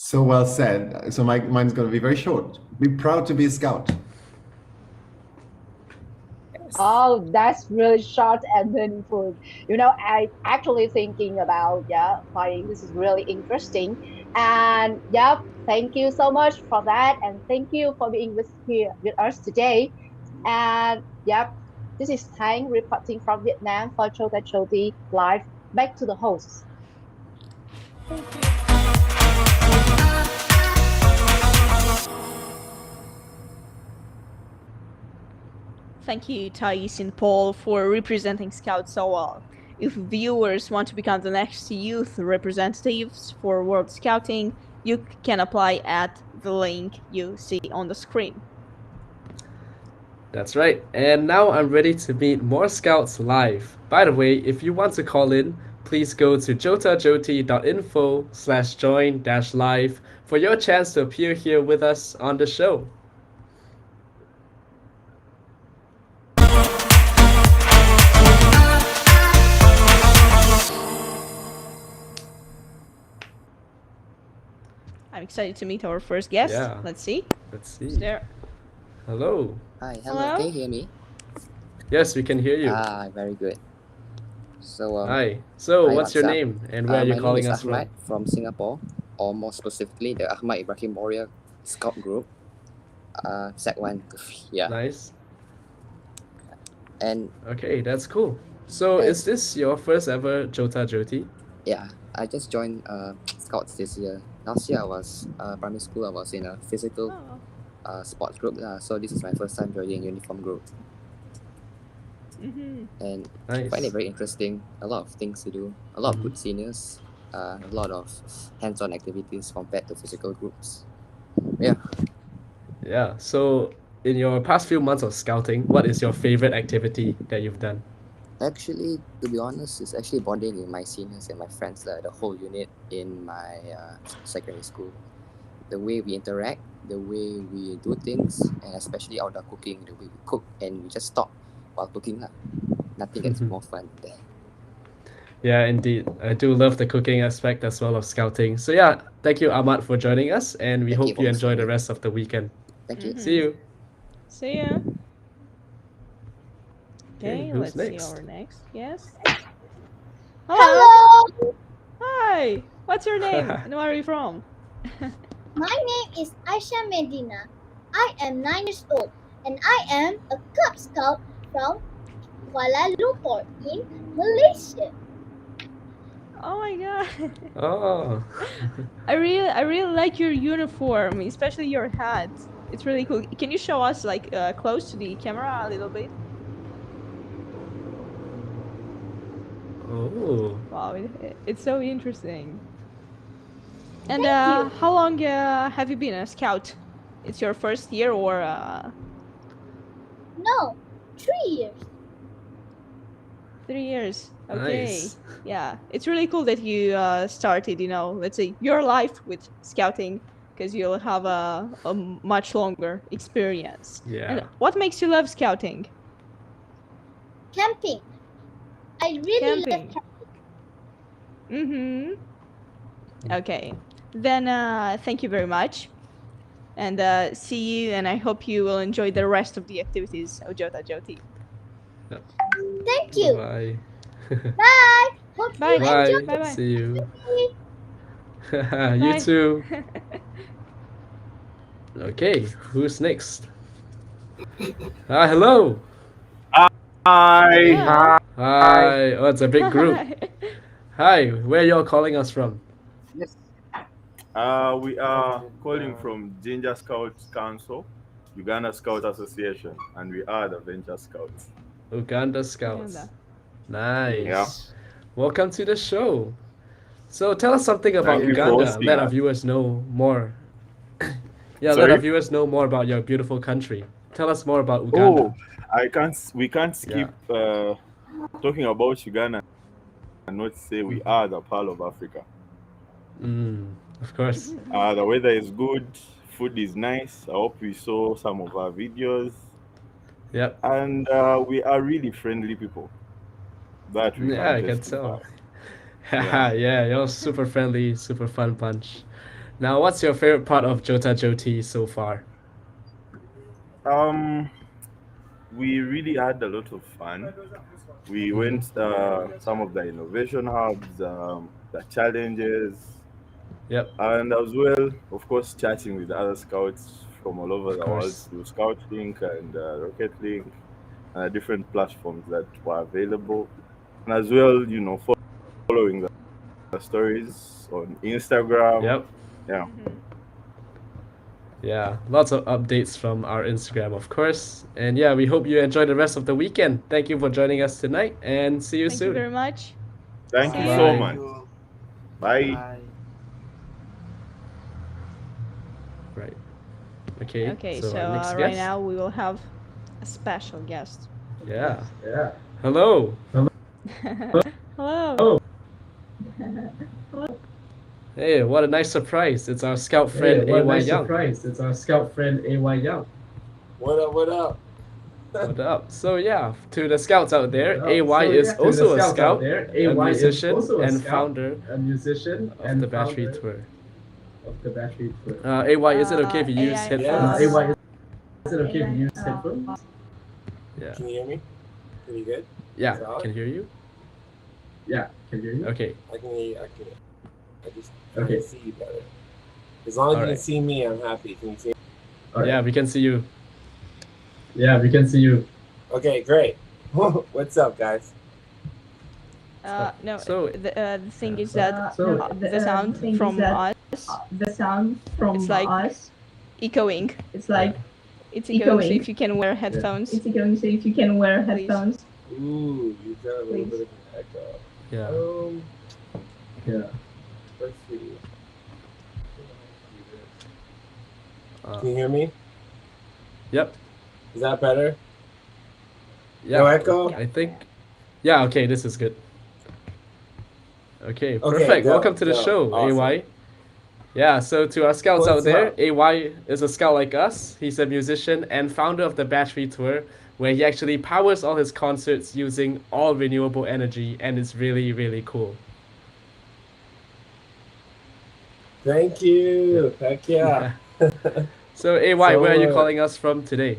So well said. So mine's going to be very short. Be proud to be a Scout. Oh, that's really short and meaningful. You know, I actually thinking about applying. This is really interesting. And thank you so much for that, and thank you for being here with us today. And this is Thaís reporting from Vietnam for JOTA-JOTI Live. Back to the hosts. Thank you, Thaís and Paul, for representing Scouts so well. If viewers want to become the next youth representatives for World Scouting, you can apply at the link you see on the screen. That's right. And now I'm ready to meet more Scouts live. By the way, if you want to call in, please go to jotajoti.info/join-live for your chance to appear here with us on the show. I'm excited to meet our first guest. Yeah. Let's see. Who's there? Hello. Hi, hello. Can you hear me? Yes, we can hear you. Very good. So hi. So hi, what's your up? name and where are you calling us from? From Singapore, or more specifically the Ahmad Ibrahim Warrior Scout Group. Sec 1. Yeah. Nice. And okay, that's cool. So is this your first ever JOTA-JOTI? Yeah, I just joined Scouts this year. Last year I was primary school. I was in a physical sports group. So this is my first time joining uniform group, and I find it very interesting. A lot of things to do. A lot of good seniors. A lot of hands-on activities compared to physical groups. Yeah. Yeah. So, in your past few months of scouting, what is your favorite activity that you've done? Actually, to be honest, it's actually bonding with my seniors and my friends, the whole unit in my secondary school. The way we interact, the way we do things, and especially outdoor cooking, the way we cook and we just stop while cooking. Nothing gets more fun than that. Yeah, indeed. I do love the cooking aspect as well of scouting. So yeah, thank you, Ahmad, for joining us, and we hope you enjoy the rest of the weekend. Thank you. See you. See ya. Okay, Okay, who's let's next? see our next. Yes. Hello. Hi. What's your name and where are you from? My name is Aisha Medina. I am 9 years old and I am a Cub Scout from Kuala Lumpur in Malaysia. Oh my god. Oh. I really like your uniform, especially your hat. It's really cool. Can you show us like close to the camera a little bit? Oh. Wow, it's so interesting. And how long have you been a scout? It's your first year or? No, 3 years. 3 years. Okay. Nice. Yeah, it's really cool that you started, let's say your life with scouting, because you'll have a much longer experience. Yeah. And what makes you love scouting? Camping. I really love Camping. Okay. Then thank you very much. And see you, and I hope you will enjoy the rest of the activities of JOTA-JOTI. Thank you. Bye. Bye. Hope Bye. you enjoy. Bye-bye. See you. Bye. You too. Okay, who's next? Hello. Hi. Hi. Oh, it's a big group. Hi, where y'all calling us from? Yes. We are calling from Ginger Scouts Council, Uganda Scout Association, and we are the Venture Scouts. Uganda Scouts. Nice. Yeah. Welcome to the show. So tell us something about Thank you for Uganda. hosting Let our us. viewers know more. Yeah, let Sorry? our viewers know more about your beautiful country. Tell us more about Uganda. We can't skip talking about Uganda and not say we are the Pearl of Africa. Of course. The weather is good, food is nice. I hope you saw some of our videos. Yep. And we are really friendly people. That we Yeah, I can can testify. tell. Yeah, you're super friendly, super fun bunch. Now, what's your favorite part of JOTA-JOTI so far? We really had a lot of fun. We went some of the innovation hubs, the challenges. Yep. And as well, of course, chatting with other scouts from all over the world course. through Scout Link and Rocket Link, different platforms that were available. And as well, following the stories on Instagram. Yep. Yeah. Yeah, lots of updates from our Instagram, of course. And yeah, we hope you enjoy the rest of the weekend. Thank you for joining us tonight, and see you Thank soon. you very much. Thank you See so you. much. Bye. Right. Okay. Okay, so so our next right guest. now we will have a special guest. Yeah. Hello. Hello. Hey, what a nice surprise! It's our scout friend AY Young. It's our scout friend AY Young. What up, what up? What up? So yeah, to the scouts out there, What up? AY So, is yeah, to also the a scouts scout, out there, a AY is musician, also a and scout, founder a musician of and the Battery founder Tour. of the Battery Tour. AY, is it okay if you use headphones? AY, is it okay if you use headphones? Yeah. Can you hear me? Pretty good? Yeah, Is that on? can hear you. Yeah, can you hear you? Okay. I can hear you. I just Okay. can see you better. As long as you Alright. can see me, I'm happy. Can you see? Yeah, we can see you. Yeah, we can see you. Okay, great. What's up, guys? No, So the thing is that the sound thing is from that, us, the sound from it's like us, echoing. it's like It's echoing, so echoing. if you can wear headphones. It's echoing, so if you can wear Please. headphones. Ooh, you got a little Please. bit of an echo. yeah. Yeah. Let's see. Can you hear me? Yep. Is that better? Yeah. No echo? I think. Yeah. Okay. This is good. Okay. Okay, Perfect. dope, Welcome to the dope. show, Awesome. AY. Yeah. So to our scouts out What's there, up? AY is a scout like us. He's a musician and founder of the Battery Tour, where he actually powers all his concerts using all renewable energy, and it's really, really cool. Thank you. Heck yeah. So AY, So, where are you calling us from today?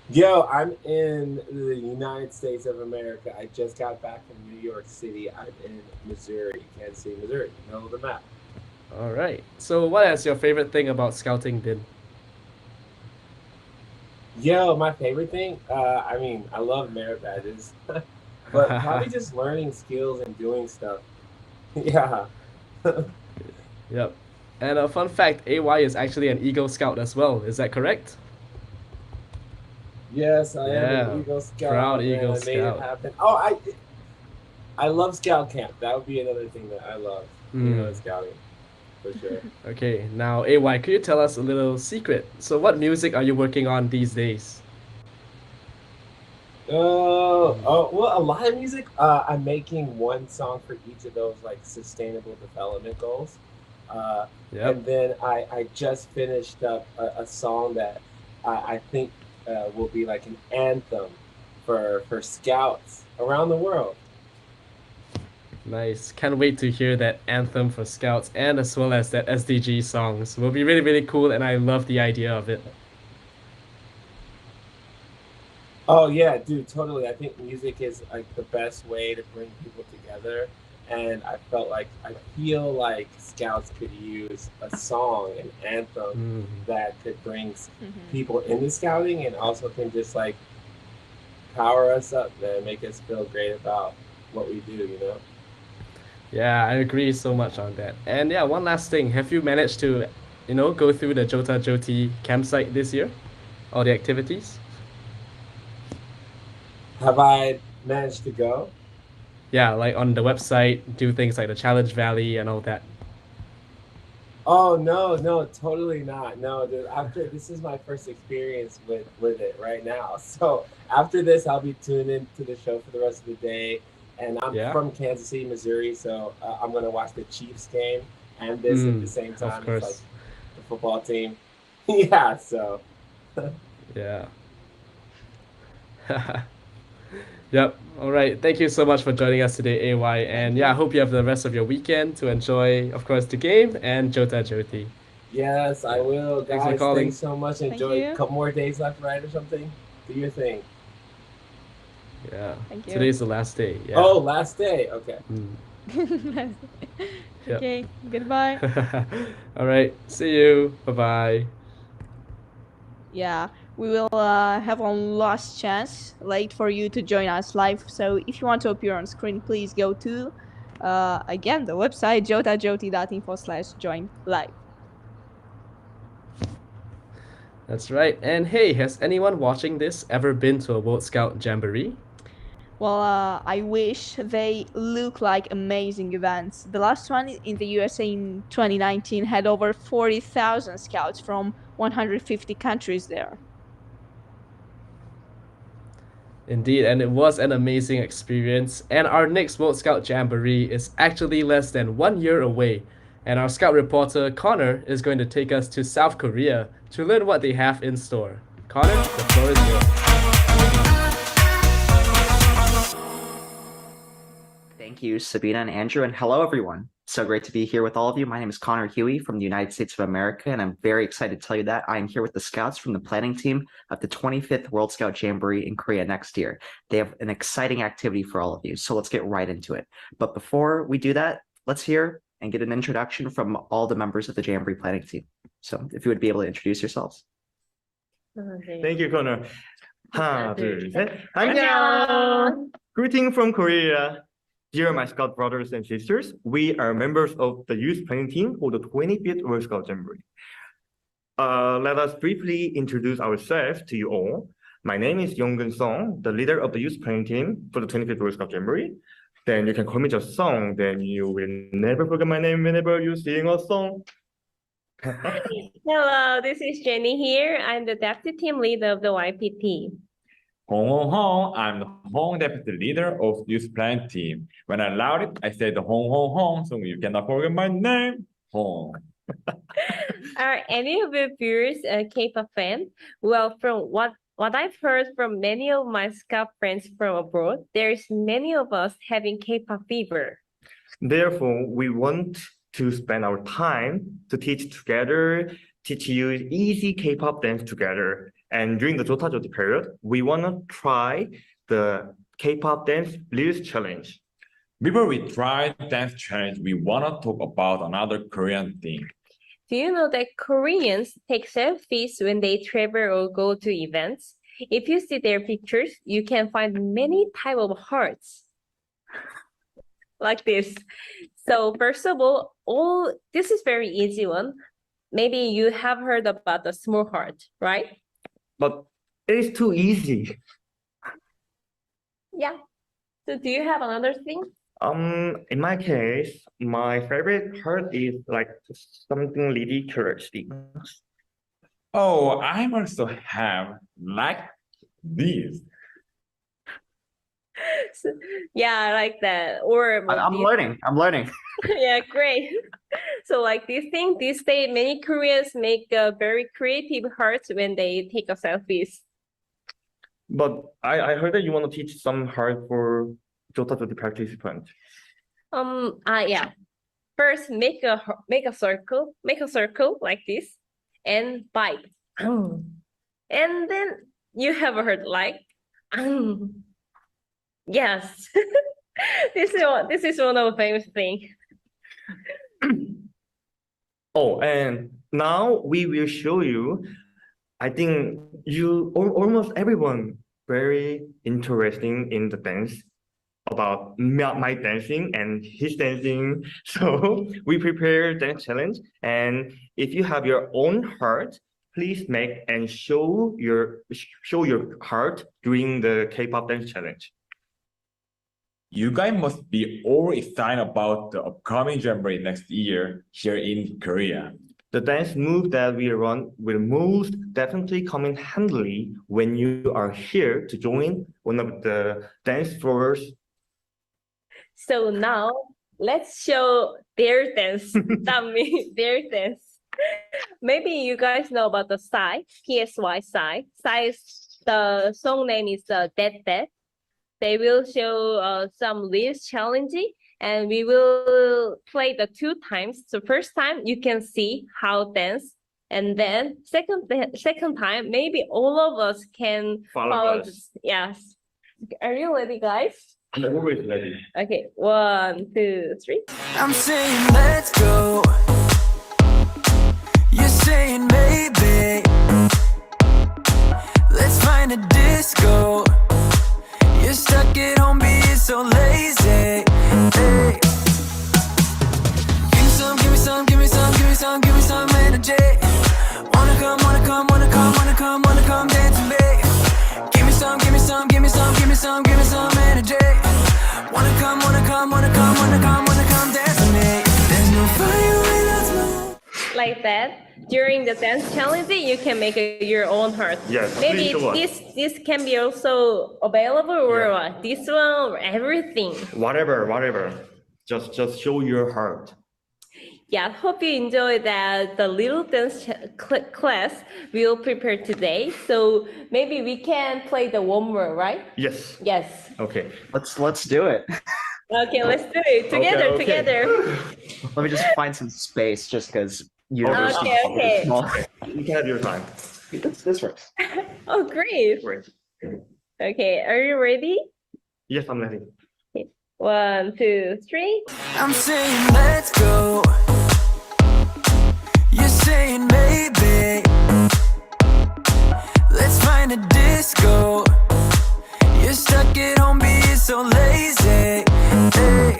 Yo, I'm in the United States of America. I just got back from New York City. I'm in Missouri, Kansas City, Missouri. Middle of the map. All right. So what has your favorite thing about scouting been? Yo, my favorite thing, I mean, I love merit badges, but probably just learning skills and doing stuff. Yeah. Yep. And a fun fact, AY is actually an Eagle Scout as well. Is that correct? Yes, I am Yeah, an Eagle Scout. proud Man, Eagle I made it Scout. happen. Oh, I love Scout Camp. That would be another thing that I love. Scouting, for sure. Okay, now AY, could you tell us a little secret? So what music are you working on these days? Well, a lot of music. I'm making one song for each of those like sustainable development goals. Yep. And then I just finished up a song that I think will be like an anthem for scouts around the world. Nice. Can't wait to hear that anthem for scouts and as well as that SDG songs. Will be really, really cool and I love the idea of it. Oh yeah, dude, totally. I think music is like the best way to bring people together. And I feel like scouts could use a song, an anthem that could bring people into scouting and also can just like power us up, man, make us feel great about what we do, you know? Yeah, I agree so much on that. And yeah, one last thing. Have you managed to, go through the JOTA-JOTI campsite this year? All the activities? Have I managed to go? Yeah, like on the website, do things like the Challenge Valley and all that. Oh no, totally not. No, dude. This is my first experience with it right now. So after this, I'll be tuned in to the show for the rest of the day. And I'm from Kansas City, Missouri, so I'm gonna watch the Chiefs game and this at the same time. Of course. It's like the football team. Yeah. So. Yeah. Yep. All right. Thank you so much for joining us today, AY. And yeah, I hope you have the rest of your weekend to enjoy, of course, the game and JOTA-JOTI. Yes, I will. Thanks for Guys, calling. thanks so much. Enjoy a couple more days left, right, or something. Do your thing. Yeah. Thank you. Today's the last day. Yeah. Oh, last day. Okay. Yep. Okay, goodbye. All right. See you. Bye-bye. Yeah, we will have one last chance late for you to join us live. So if you want to appear on screen, please go to, again, the website jotajoti.info/join live. That's right. And hey, has anyone watching this ever been to a World Scout Jamboree? Well, I wish they look like amazing events. The last one in the USA in 2019 had over 40,000 scouts from 150 countries there. Indeed, and it was an amazing experience. And our next World Scout Jamboree is actually less than 1 year away. And our scout reporter, Connor, is going to take us to South Korea to learn what they have in store. Connor, the floor is yours. Thank you, Sabina and Andrew, and hello, everyone. So great to be here with all of you. My name is Connor Huey from the United States of America, and I'm very excited to tell you that I am here with the scouts from the planning team of the 25th World Scout Jamboree in Korea next year. They have an exciting activity for all of you, so let's get right into it. But before we do that, let's hear and get an introduction from all the members of the Jamboree planning team. So if you would be able to introduce yourselves. Thank you, Connor. 하나, 둘, 셋. 안녕! Greeting from Korea. Dear my Scout brothers and sisters, we are members of the youth planning team for the 25th World Scout Jamboree. Let us briefly introduce ourselves to you all. My name is Yonggun Song, the leader of the youth planning team for the 25th World Scout Jamboree. Then you can call me just Song, then you will never forget my name whenever you sing a song. Hello, this is Jenny here. I'm the deputy team leader of the YPT. Hong Hong Hong, I'm the Hong deputy leader of youth planning team. When I loud it, I say the Hong Hong Hong, so you cannot forget my name, Hong. Are any of your viewers a K-pop fan? Well, from what I've heard from many of my Scout friends from abroad, there's many of us having K-pop fever. Therefore, we want to spend our time to teach together, teach you easy K-pop dance together. And during the JOTA-JOTI period, we want to try the K-pop dance lyrics challenge. Before we try dance challenge, we want to talk about another Korean thing. Do you know that Koreans take selfies when they travel or go to events? If you see their pictures, you can find many types of hearts. Like this. So first of all, this is very easy one. Maybe you have heard about the small heart, right? But it is too easy. Yeah. So do you have another thing? In my case, my favorite heart is like something ridiculous. Oh, I also have like this. So, yeah, I like that. Or I'm learning. Yeah, great. So like this day, many Koreans make very creative hearts when they take a selfies. But I heard that you want to teach some heart for JOTA-JOTI participants. Yeah. First, make a circle like this, and bite. And then you have a heart like. Yes. This is one of the famous things. Oh, and now we will show you. I think almost everyone very interesting in the dance about my dancing and his dancing. So we prepare dance challenge, and if you have your own heart, please make and show your heart during the K-pop dance challenge. You guys must be all excited about the upcoming Jamboree next year here in Korea. The dance move that we run will most definitely come in handy when you are here to join one of the dance floors. So now let's show their dance. Their dance. Maybe you guys know about the Psy, PSY Psy. The song name is Dead. They will show some lyrics challenging, and we will play the 2 times. So first time you can see how dance, and then second time maybe all of us can follow this. Yes. Are you ready, guys? I'm always ready. Okay, 1, 2, 3. I'm saying let's go. You're saying maybe. Let's find a disco. You're stuck at home being so lazy. Hey. Give me some energy. Wanna come dance with me. Give me some energy. Wanna come dance with me. There's no fire without smoke. Like that. During the dance challenge, you can make your own heart. Yes. Maybe this can be also available, or what? This one, or everything. Whatever. Just show your heart. Yeah, hope you enjoyed the little dance class we'll prepare today. So maybe we can play the one more, right? Yes. Yes. Okay. Let's do it. Okay, let's do it together. Let me just find some space, just because you know. Okay. You can have your time. This works. Oh, great. Okay, are you ready? Yes, I'm ready. Okay. 1, 2, 3. I'm saying let's go. You're saying maybe. Let's find in a disco. You're stuck at home being so lazy. Hey.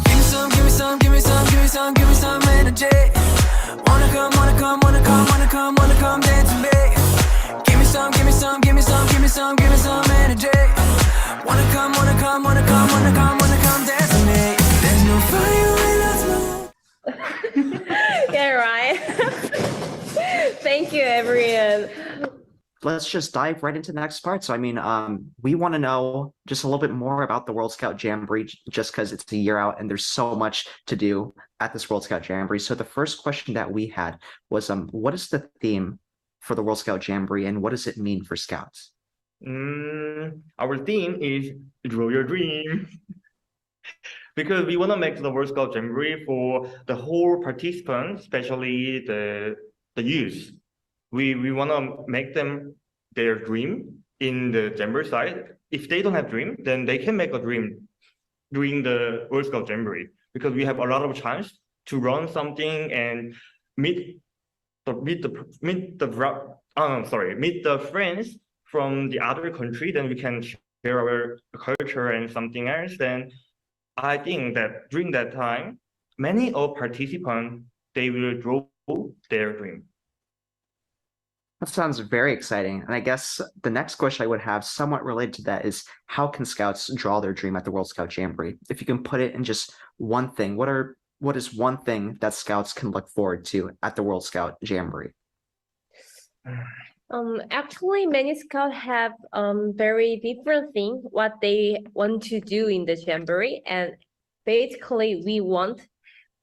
Give me some, give me some, give me some, give me some, give me some energy. Wanna come, wanna come, wanna come, wanna come, wanna come dance with me. Give me some, give me some, give me some, give me some, give me some energy. Wanna come, wanna come, wanna come, wanna come, wanna come dance with me. There's no fire without smoke. Yeah, right. Thank you, everyone. Let's just dive right into the next part. So, I mean, we want to know just a little bit more about the World Scout Jamboree, just because it's a year out and there's so much to do at this World Scout Jamboree. So the first question that we had was, what is the theme for the World Scout Jamboree and what does it mean for Scouts? Our theme is Draw Your Dream. Because we want to make the World Scout Jamboree for the whole participants, especially the youth. We want to make them their dream in the Jamboree side. If they don't have dream, then they can make a dream during the World Scout Jamboree, because we have a lot of chance to run something and meet the friends from the other country. Then we can share our culture and something else. Then I think that during that time, many of participants, they will draw their dream. That sounds very exciting. And I guess the next question I would have somewhat related to that is, how can Scouts draw their dream at the World Scout Jamboree? If you can put it in just one thing, what is one thing that Scouts can look forward to at the World Scout Jamboree? Actually, many Scouts have very different thing what they want to do in the Jamboree, and basically we want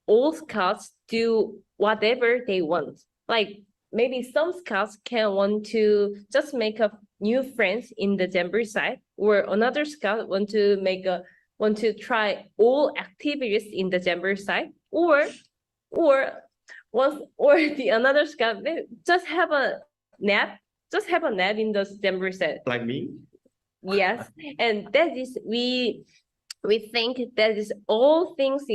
all Scouts do whatever they want. Like maybe some Scouts can want to just make a new friends in the Jamboree side, or another Scout want to try all activities in the Jamboree side, or the another Scout just have a nap in the Jamboree side. Like me? Yes, and that is we think that is all things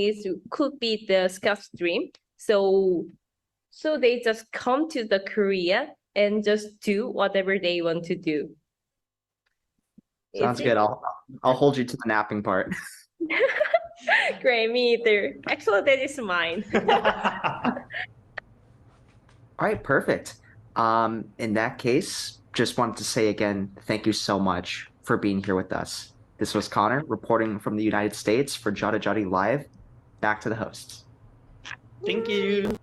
could be the Scout's dream. So they just come to the Korea and just do whatever they want to do. Sounds good. I'll hold you to the napping part. Great, me either. Actually, that is mine. All right, perfect. In that case, just wanted to say again, thank you so much for being here with us. This was Connor reporting from the United States for JOTA-JOTI Live. Back to the hosts. Thank you.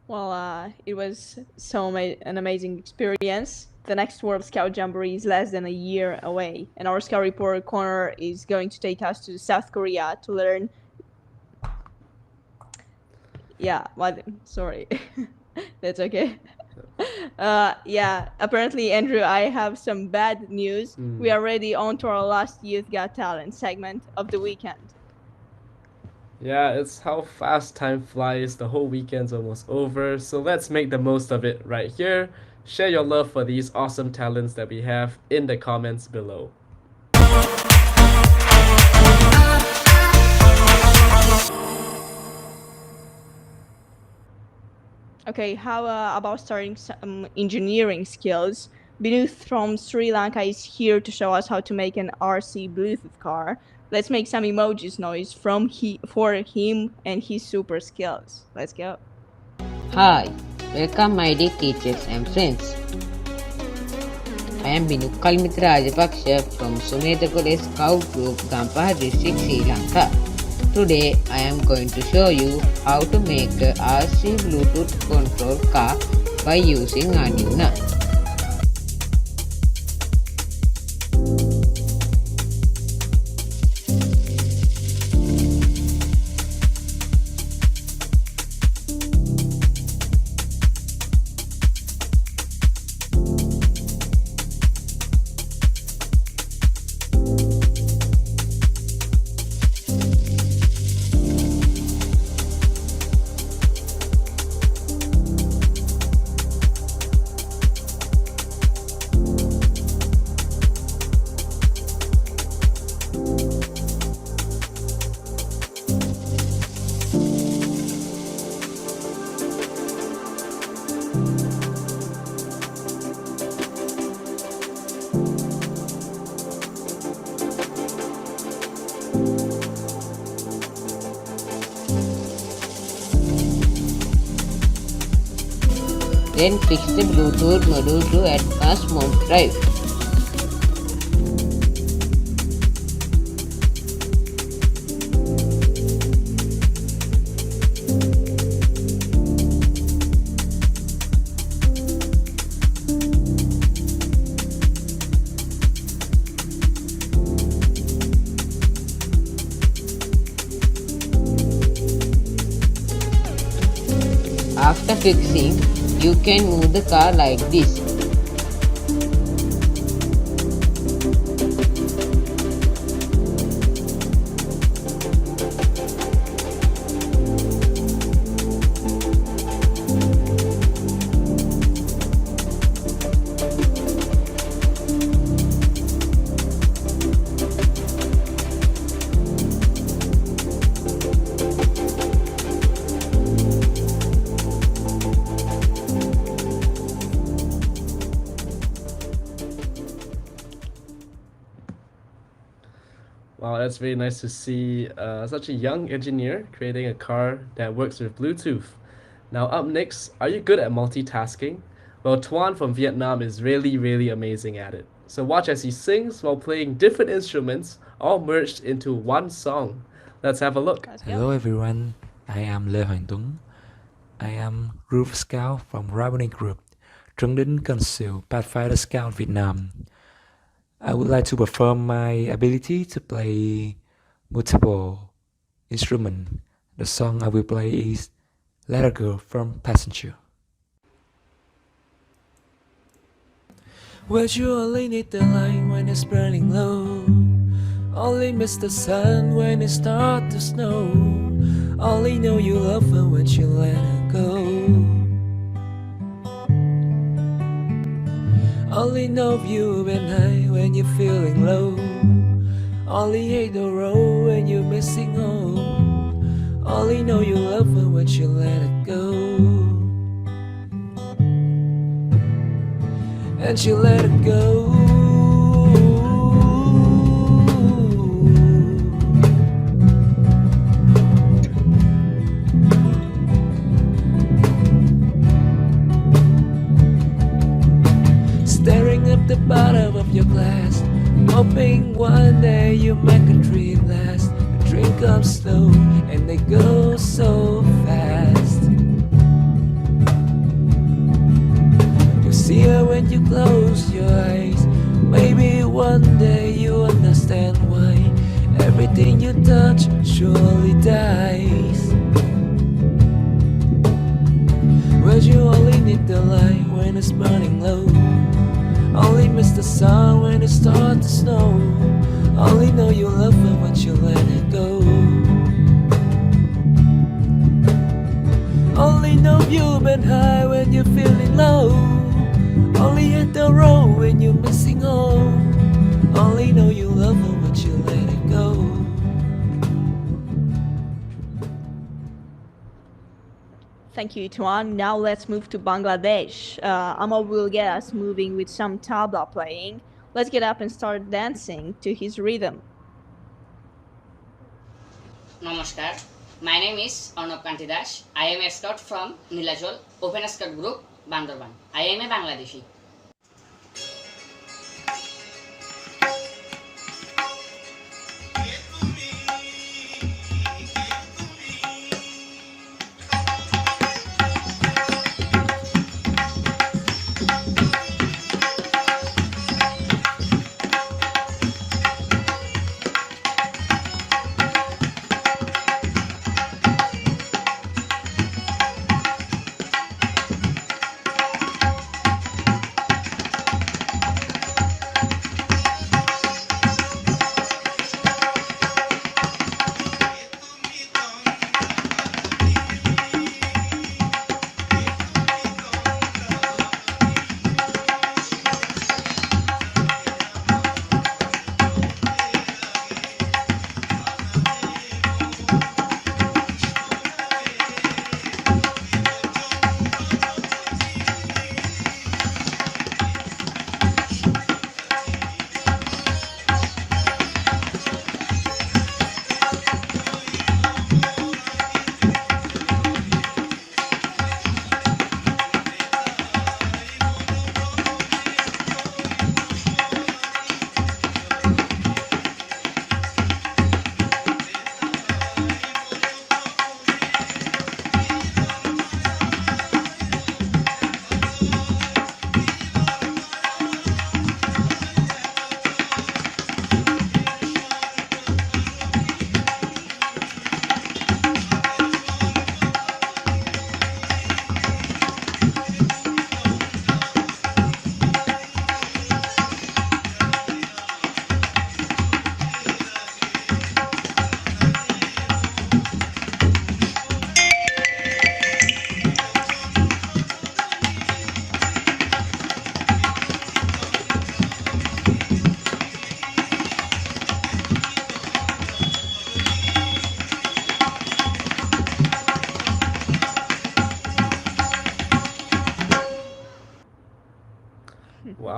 Well, it was an amazing experience. The next World Scout Jamboree is less than a year away, and our Scout reporter Connor is going to take us to South Korea to learn. Yeah, sorry, that's okay. Yeah, apparently, Andrew, I have some bad news. We are already on to our last Youth Got Talent segment of the weekend. Yeah, it's how fast time flies. The whole weekend's almost over, so let's make the most of it right here. Share your love for these awesome talents that we have in the comments below. Okay, how about starting some engineering skills? Binooth from Sri Lanka is here to show us how to make an RC Bluetooth car. Let's make some emojis noise for him and his super skills. Let's go. Hi, welcome my dear teachers and friends. I am Binooth Kalmitra Rajapaksha from Sumedakode Scout Group, Gampaha District, Sri Lanka. Today I am going to show you how to make a RC Bluetooth control car by using Arduino. Then fix the Bluetooth module to advanced mode drive. After fixing, you can move the car like this. Wow, that's very nice to see such a young engineer creating a car that works with Bluetooth. Now, up next, are you good at multitasking? Well, Tuan from Vietnam is really amazing at it. So watch as he sings while playing different instruments, all merged into one song. Let's have a look. Hello everyone, I am Lê Hoàng Tuấn. I am Group Scout from Rabbinic Group, Trấn Đính Council, Pathfinder Scout Vietnam. I would like to perform my ability to play multiple instruments. The song I will play is Let Her Go from Passenger. Well, you only need the light when it's burning low. Only miss the sun when it starts to snow. Only know you love her when you let her go. Only know you've been high when you're feeling low. Only hate the road when you're missing home. Only know you love her when you let it go. And she let it go. Staring at the bottom of your glass, hoping one day you make a dream last. The dream comes slow and they go so fast. You see her when you close your eyes. Maybe one day you understand why everything you touch surely dies. Well, you only need the light when it's burning low. Only miss the sun when it starts to snow. Only know you love her when you let it go. Only know you've been high when you're feeling low. Only hit the road when you're missing home. Only know you love her when you let it go. Thank you, Tuan. Now let's move to Bangladesh. Amal will get us moving with some tabla playing. Let's get up and start dancing to his rhythm. Namaskar. My name is Arnab Kantidash. I am a scout from Nilajol Open Scout Group, Bandarban. I am a Bangladeshi.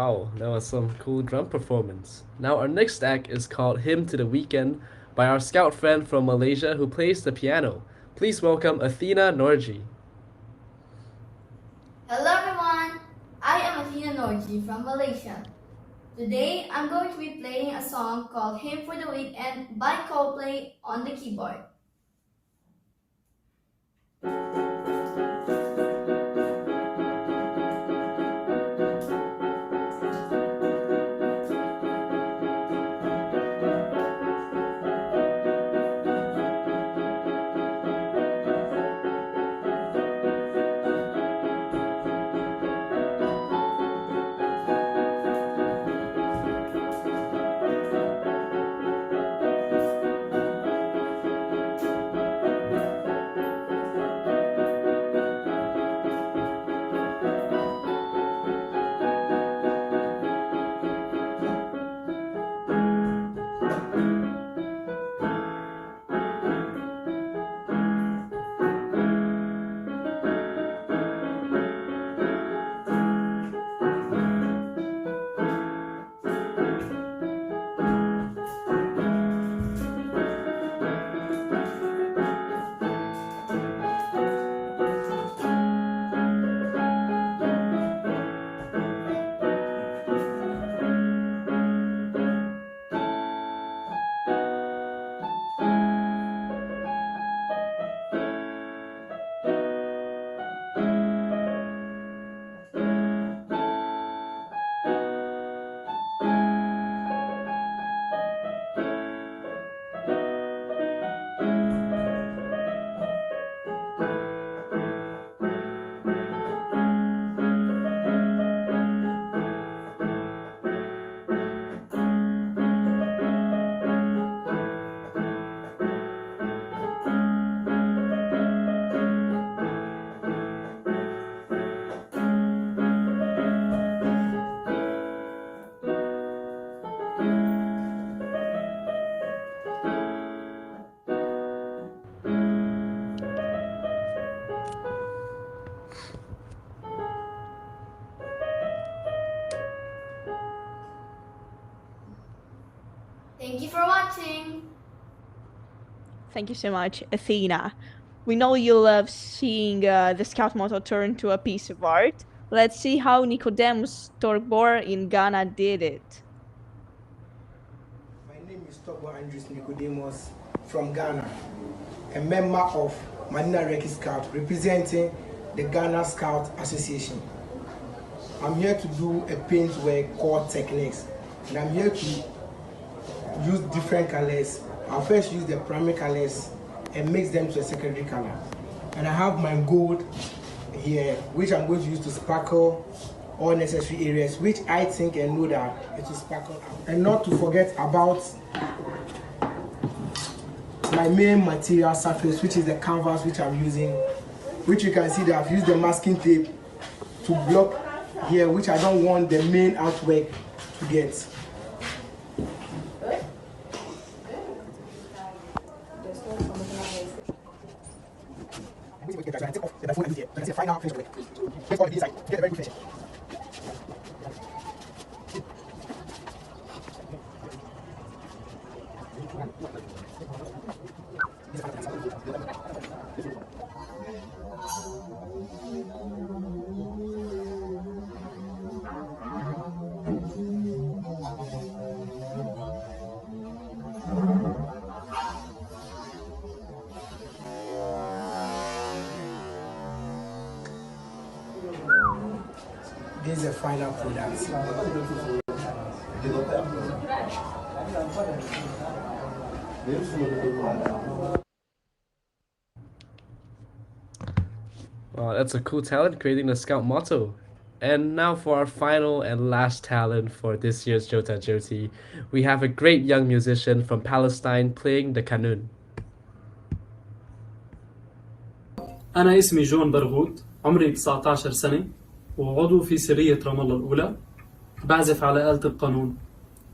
Wow, that was some cool drum performance. Now our next act is called Hymn to the Weekend by our scout friend from Malaysia who plays the piano. Please welcome Athena Norji. Hello everyone, I am Athena Norji from Malaysia. Today I'm going to be playing a song called Hymn for the Weekend by Coldplay on the keyboard. Thank you for watching. Thank you so much, Athena. We know you love seeing the Scout motto turn to a piece of art. Let's see how Nicodemus Torbor in Ghana did it. My name is Torbor Andrews Nicodemus from Ghana, a member of Manina Reki Scout representing the Ghana Scout Association. I'm here to do a paint work called techniques, and I'm here to use different colors. I'll first use the primary colors and mix them to a secondary color. And I have my gold here, which I'm going to use to sparkle all necessary areas, which I think and know that it will sparkle out. And not to forget about my main material surface, which is the canvas which I'm using, which you can see that I've used the masking tape to block here, which I don't want the main artwork to get. This is the final product. Wow, that's a cool talent creating the Scout motto. And now for our final and last talent for this year's JOTA-JOTI, we have a great young musician from Palestine playing the kanun. أنا اسمي جون برغوت، عمري 19 سنة، وعضو في سرية رام الله الأولى، بعزف على آلة القانون،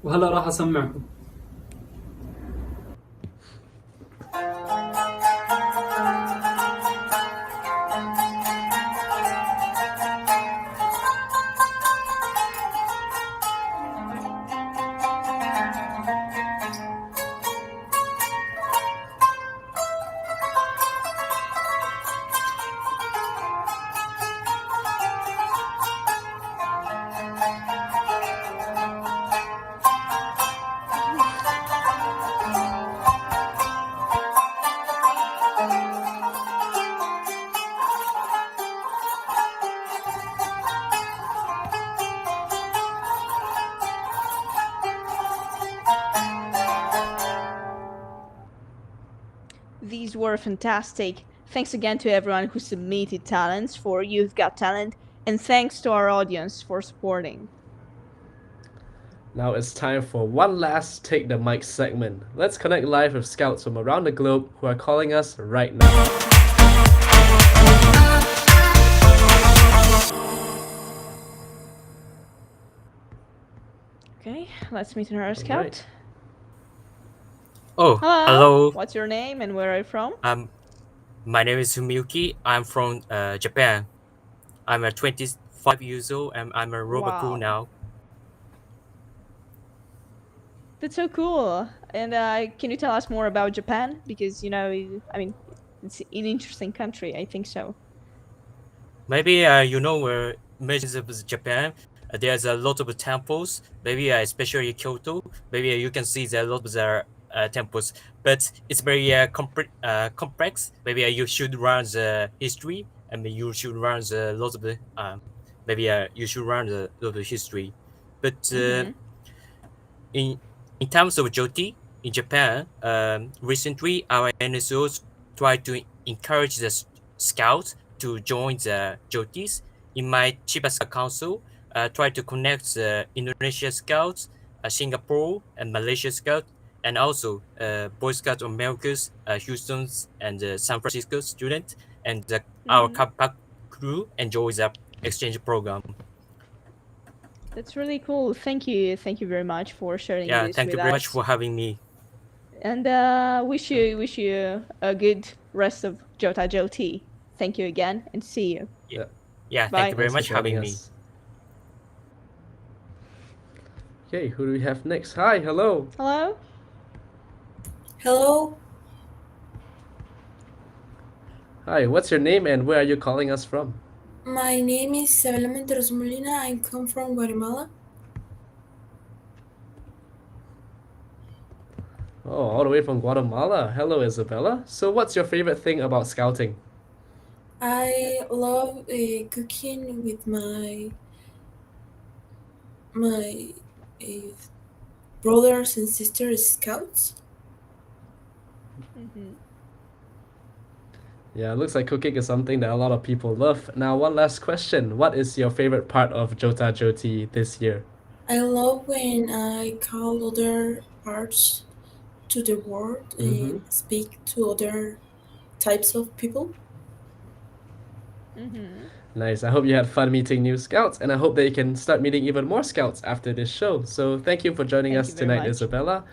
وهلا راح أسمعكم. were fantastic. Thanks again to everyone who submitted talents for Youth Got Talent, and thanks to our audience for supporting. Now it's time for one last Take the Mic segment. Let's connect live with scouts from around the globe who are calling us right now. Okay, let's meet another scout. Right. Oh, hello. What's your name and where are you from? My name is Sumiyuki. I'm from Japan. I'm 25 years old and I'm a robot crew Wow. now. That's so cool. And can you tell us more about Japan? Because, you know, I mean, it's an interesting country. I think so. Maybe you know where mentions of Japan. There's a lot of temples. Maybe especially Kyoto. Maybe you can see there are a lot of temples, but it's very complex. Maybe you should learn the history, and you should learn the lot of the maybe you should learn the lot of history. But in terms of JOTI in Japan, recently our NSOs try to encourage the scouts to join the JOTIs. In my Chiba Council, try to connect the Indonesia Scouts, Singapore and Malaysia Scouts, and also Boy Scouts of Americas, Houston's and San Francisco students, and our back crew enjoys the exchange program. That's really cool. Thank you. Thank you very much for sharing this Thank with you very us. much for having me. And wish you a good rest of JOTA-JOTI. Thank you again and see you. Yeah, Bye. thank you very Thanks much for for having joining me. us. Okay, who do we have next? Hi, hello. Hello? Hello, Hi, what's your name and where are you calling us from? my name is Isabela Monteros Molina. I come from Guatemala. Oh, all the way from Guatemala. Hello, Isabella. So what's your favorite thing about scouting? I love cooking with my brothers and sisters scouts. Yeah, it looks like cooking is something that a lot of people love. Now, one last question. What is your favorite part of JOTA-JOTI this year? I love when I call other parts to the world and speak to other types of people. Nice. I hope you had fun meeting new scouts, and I hope that you can start meeting even more scouts after this show. So thank you for joining Thank us you very tonight, much. Isabella.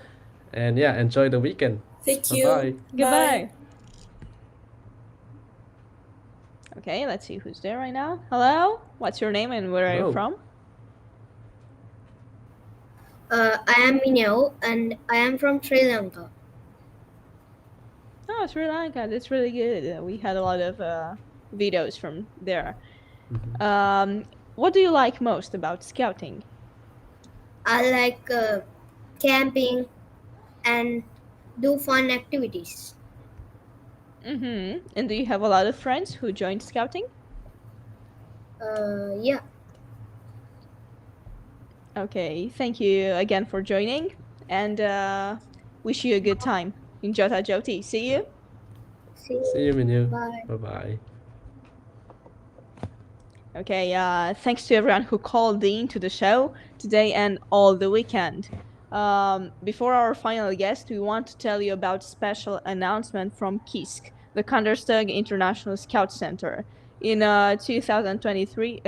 And yeah, enjoy the weekend. Thank Bye-bye. you. Goodbye. Okay, let's see who's there right now. Hello? What's your name and where are you Hello. from? I am Mineo and I am from Sri Lanka. Oh, Sri Lanka. That's really good. We had a lot of videos from there. What do you like most about scouting? I like camping and do fun activities. And do you have a lot of friends who joined scouting? Yeah. Okay, thank you again for joining, and wish you a good time in JOTA-JOTI. See you. See See you, Minu. Bye. Bye-bye. Okay, thanks to everyone who called in to the show today and all the weekend. Before our final guest, we want to tell you about a special announcement from KISC, the Kandersteg International Scout Center. In 2023,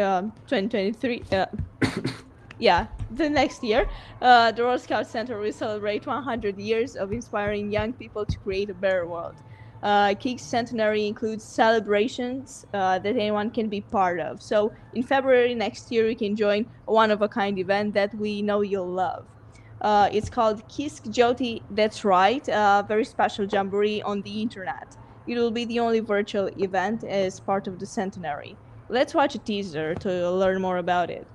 yeah, the next year, the World Scout Center will celebrate 100 years of inspiring young people to create a better world. KISC Centenary includes celebrations that anyone can be part of. So in February next year, you can join a one-of-a-kind event that we know you'll love. It's called JOTA-JOTI, that's right, a very special jamboree on the internet. It will be the only virtual event as part of the centenary. Let's watch a teaser to learn more about it.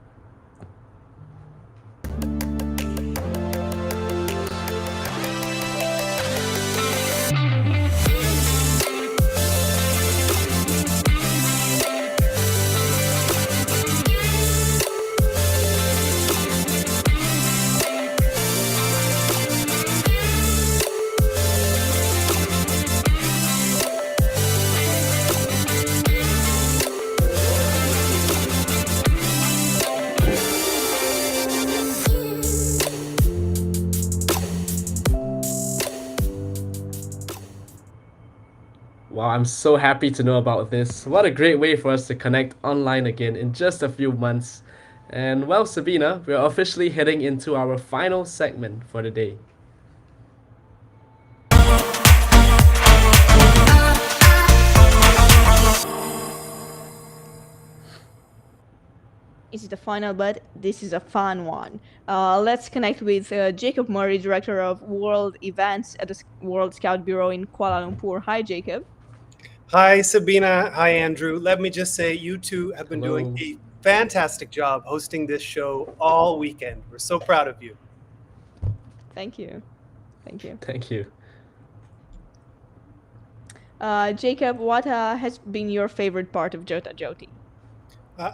Wow, I'm so happy to know about this. What a great way for us to connect online again in just a few months. And well, Sabina, we're officially heading into our final segment for the day. It's the final, but this is a fun one. Let's connect with Jacob Murray, Director of World Events at the World Scout Bureau in Kuala Lumpur. Hi, Jacob. Hi, Sabina. Hi, Andrew. Let me just say, you two have been doing a fantastic job hosting this show all weekend. We're so proud of you. Thank you. Thank you. Thank you. Jacob, what has been your favorite part of JOTA-JOTI?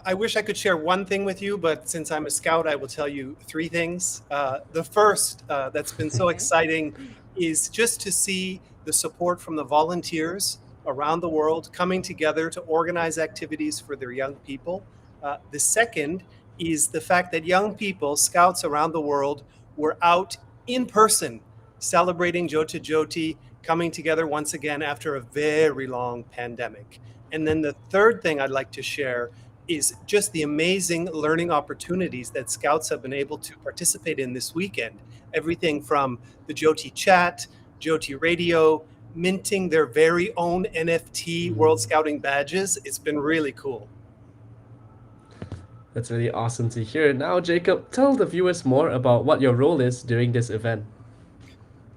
I wish I could share one thing with you, but since I'm a scout, I will tell you three things. The first that's been so exciting is just to see the support from the volunteers around the world coming together to organize activities for their young people. The second is the fact that young people, scouts around the world, were out in person celebrating JOTA-JOTI, coming together once again after a very long pandemic. And then the third thing I'd like to share is just the amazing learning opportunities that scouts have been able to participate in this weekend. Everything from the JOTI chat, JOTI radio, minting their very own NFT World Scouting badges. It's been really cool. That's really awesome to hear. Now, Jacob, tell the viewers more about what your role is during this event.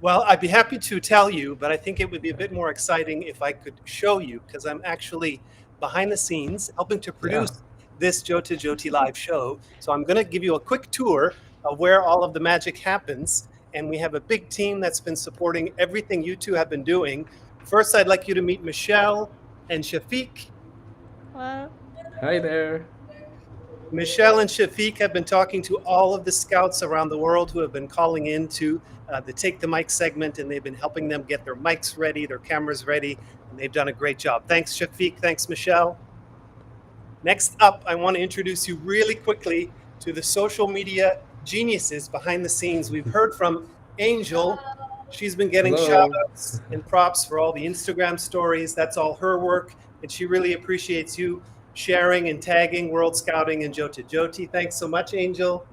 Well, I'd be happy to tell you, but I think it would be a bit more exciting if I could show you, because I'm actually behind the scenes helping to produce this JOTA-JOTI live show. So I'm going to give you a quick tour of where all of the magic happens. And we have a big team that's been supporting everything you two have been doing. First, I'd like you to meet Michelle and Shafiq. Hi there. Michelle and Shafiq have been talking to all of the scouts around the world who have been calling in to the Take the Mic segment, and they've been helping them get their mics ready, their cameras ready, and they've done a great job. Thanks, Shafiq. Thanks, Michelle. Next up, I want to introduce you really quickly to the social media geniuses behind the scenes. We've heard from Angel. She's been getting shout outs and props for all the Instagram stories. That's all her work, and she really appreciates you sharing and tagging World Scouting and JOTA-JOTI. Thanks so much, Angel.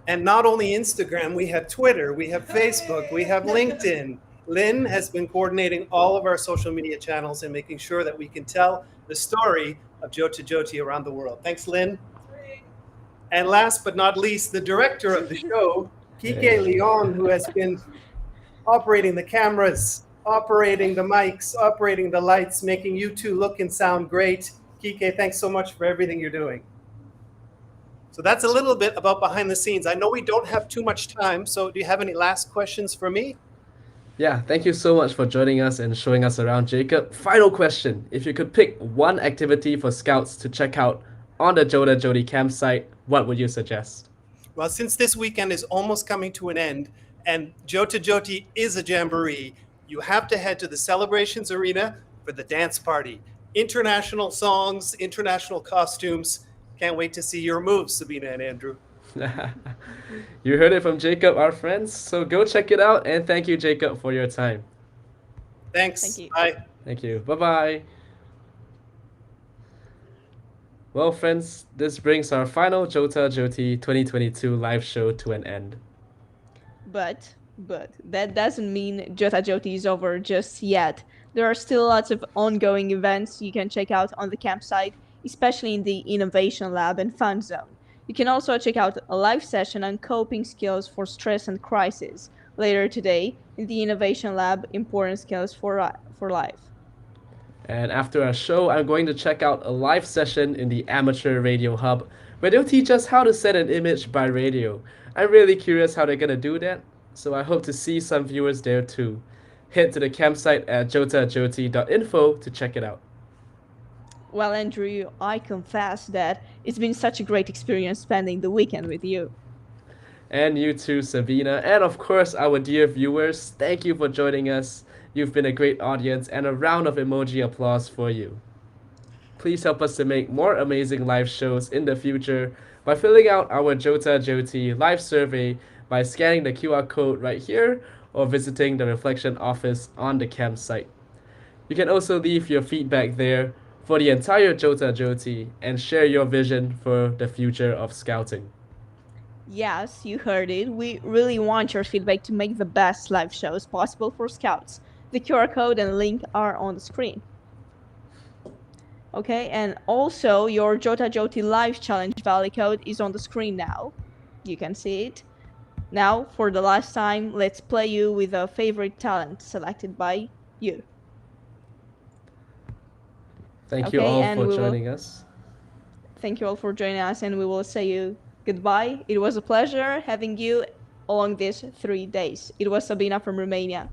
And not only Instagram, we have Twitter, we have Facebook, we have LinkedIn. Lynn has been coordinating all of our social media channels and making sure that we can tell the story of JOTA-JOTI around the world. Thanks, Lynn. And last but not least, the director of the show, Kike Leon, who has been operating the cameras, operating the mics, operating the lights, making you two look and sound great. Kike, thanks so much for everything you're doing. So that's a little bit about behind the scenes. I know we don't have too much time, so do you have any last questions for me? Yeah, thank you so much for joining us and showing us around, Jacob. Final question. If you could pick one activity for scouts to check out on the JOTA-JOTI campsite, what would you suggest? Well, since this weekend is almost coming to an end and JOTA-JOTI is a jamboree, you have to head to the Celebrations Arena for the dance party. International songs, international costumes. Can't wait to see your moves, Sabina and Andrew. You heard it from Jacob, our friends. So go check it out, and thank you, Jacob, for your time. Thanks. Thank you. Bye. Thank you. Bye-bye. Well, friends, this brings our final JOTA-JOTI 2022 live show to an end. But that doesn't mean JOTA-JOTI is over just yet. There are still lots of ongoing events you can check out on the campsite, especially in the Innovation Lab and Fun Zone. You can also check out a live session on coping skills for stress and crisis later today in the Innovation Lab, Important Skills for Life. And after our show, I'm going to check out a live session in the Amateur Radio Hub, where they'll teach us how to set an image by radio. I'm really curious how they're gonna do that, so I hope to see some viewers there too. Head to the campsite at jotajoti.info to check it out. Well, Andrew, I confess that it's been such a great experience spending the weekend with you. And you too, Sabina. And of course, our dear viewers, thank you for joining us. You've been a great audience, and a round of emoji applause for you. Please help us to make more amazing live shows in the future by filling out our JOTA-JOTI live survey by scanning the QR code right here or visiting the reflection office on the campsite. You can also leave your feedback there for the entire JOTA-JOTI and share your vision for the future of Scouting. Yes, you heard it. We really want your feedback to make the best live shows possible for Scouts. The QR code and link are on the screen. Okay, and also your JOTA-JOTI Live Challenge Valley code is on the screen now. You can see it. Now, for the last time, let's play you with a favorite talent selected by you. Thank you all for joining us. Thank you all for joining us, and we will say you goodbye. It was a pleasure having you along these 3 days. It was Sabina from Romania.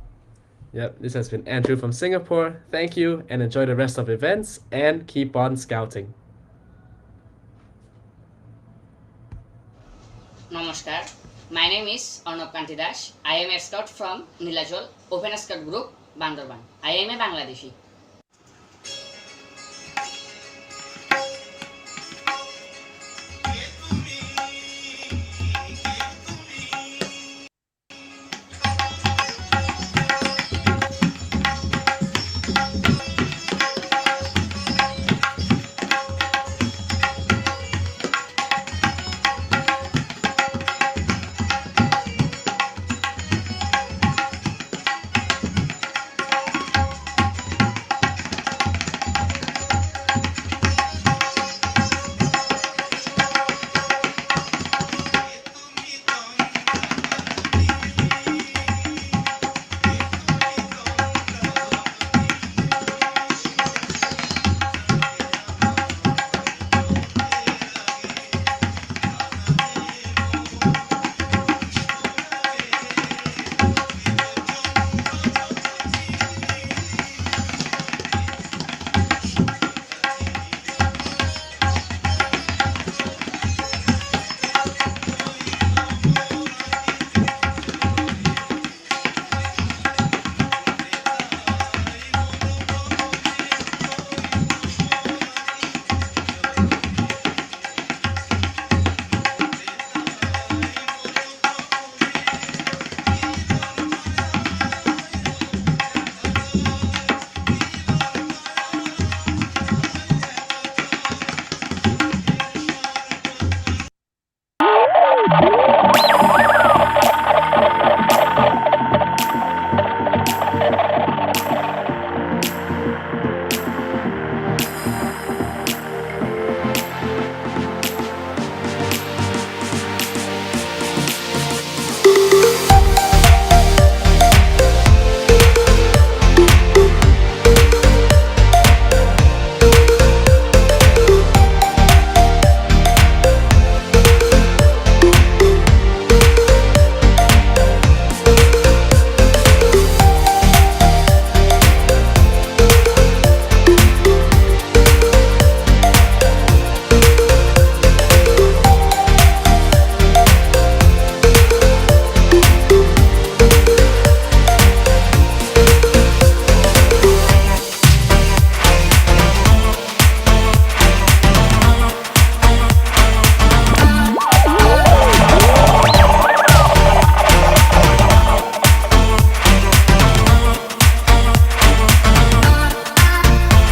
Yep, this has been Andrew from Singapore. Thank you, and enjoy the rest of events, and keep on scouting. Namaskar. My name is Arnab Kanti Dash. I am a scout from Nilajol Open Scout Group, Bandarban. I am a Bangladeshi.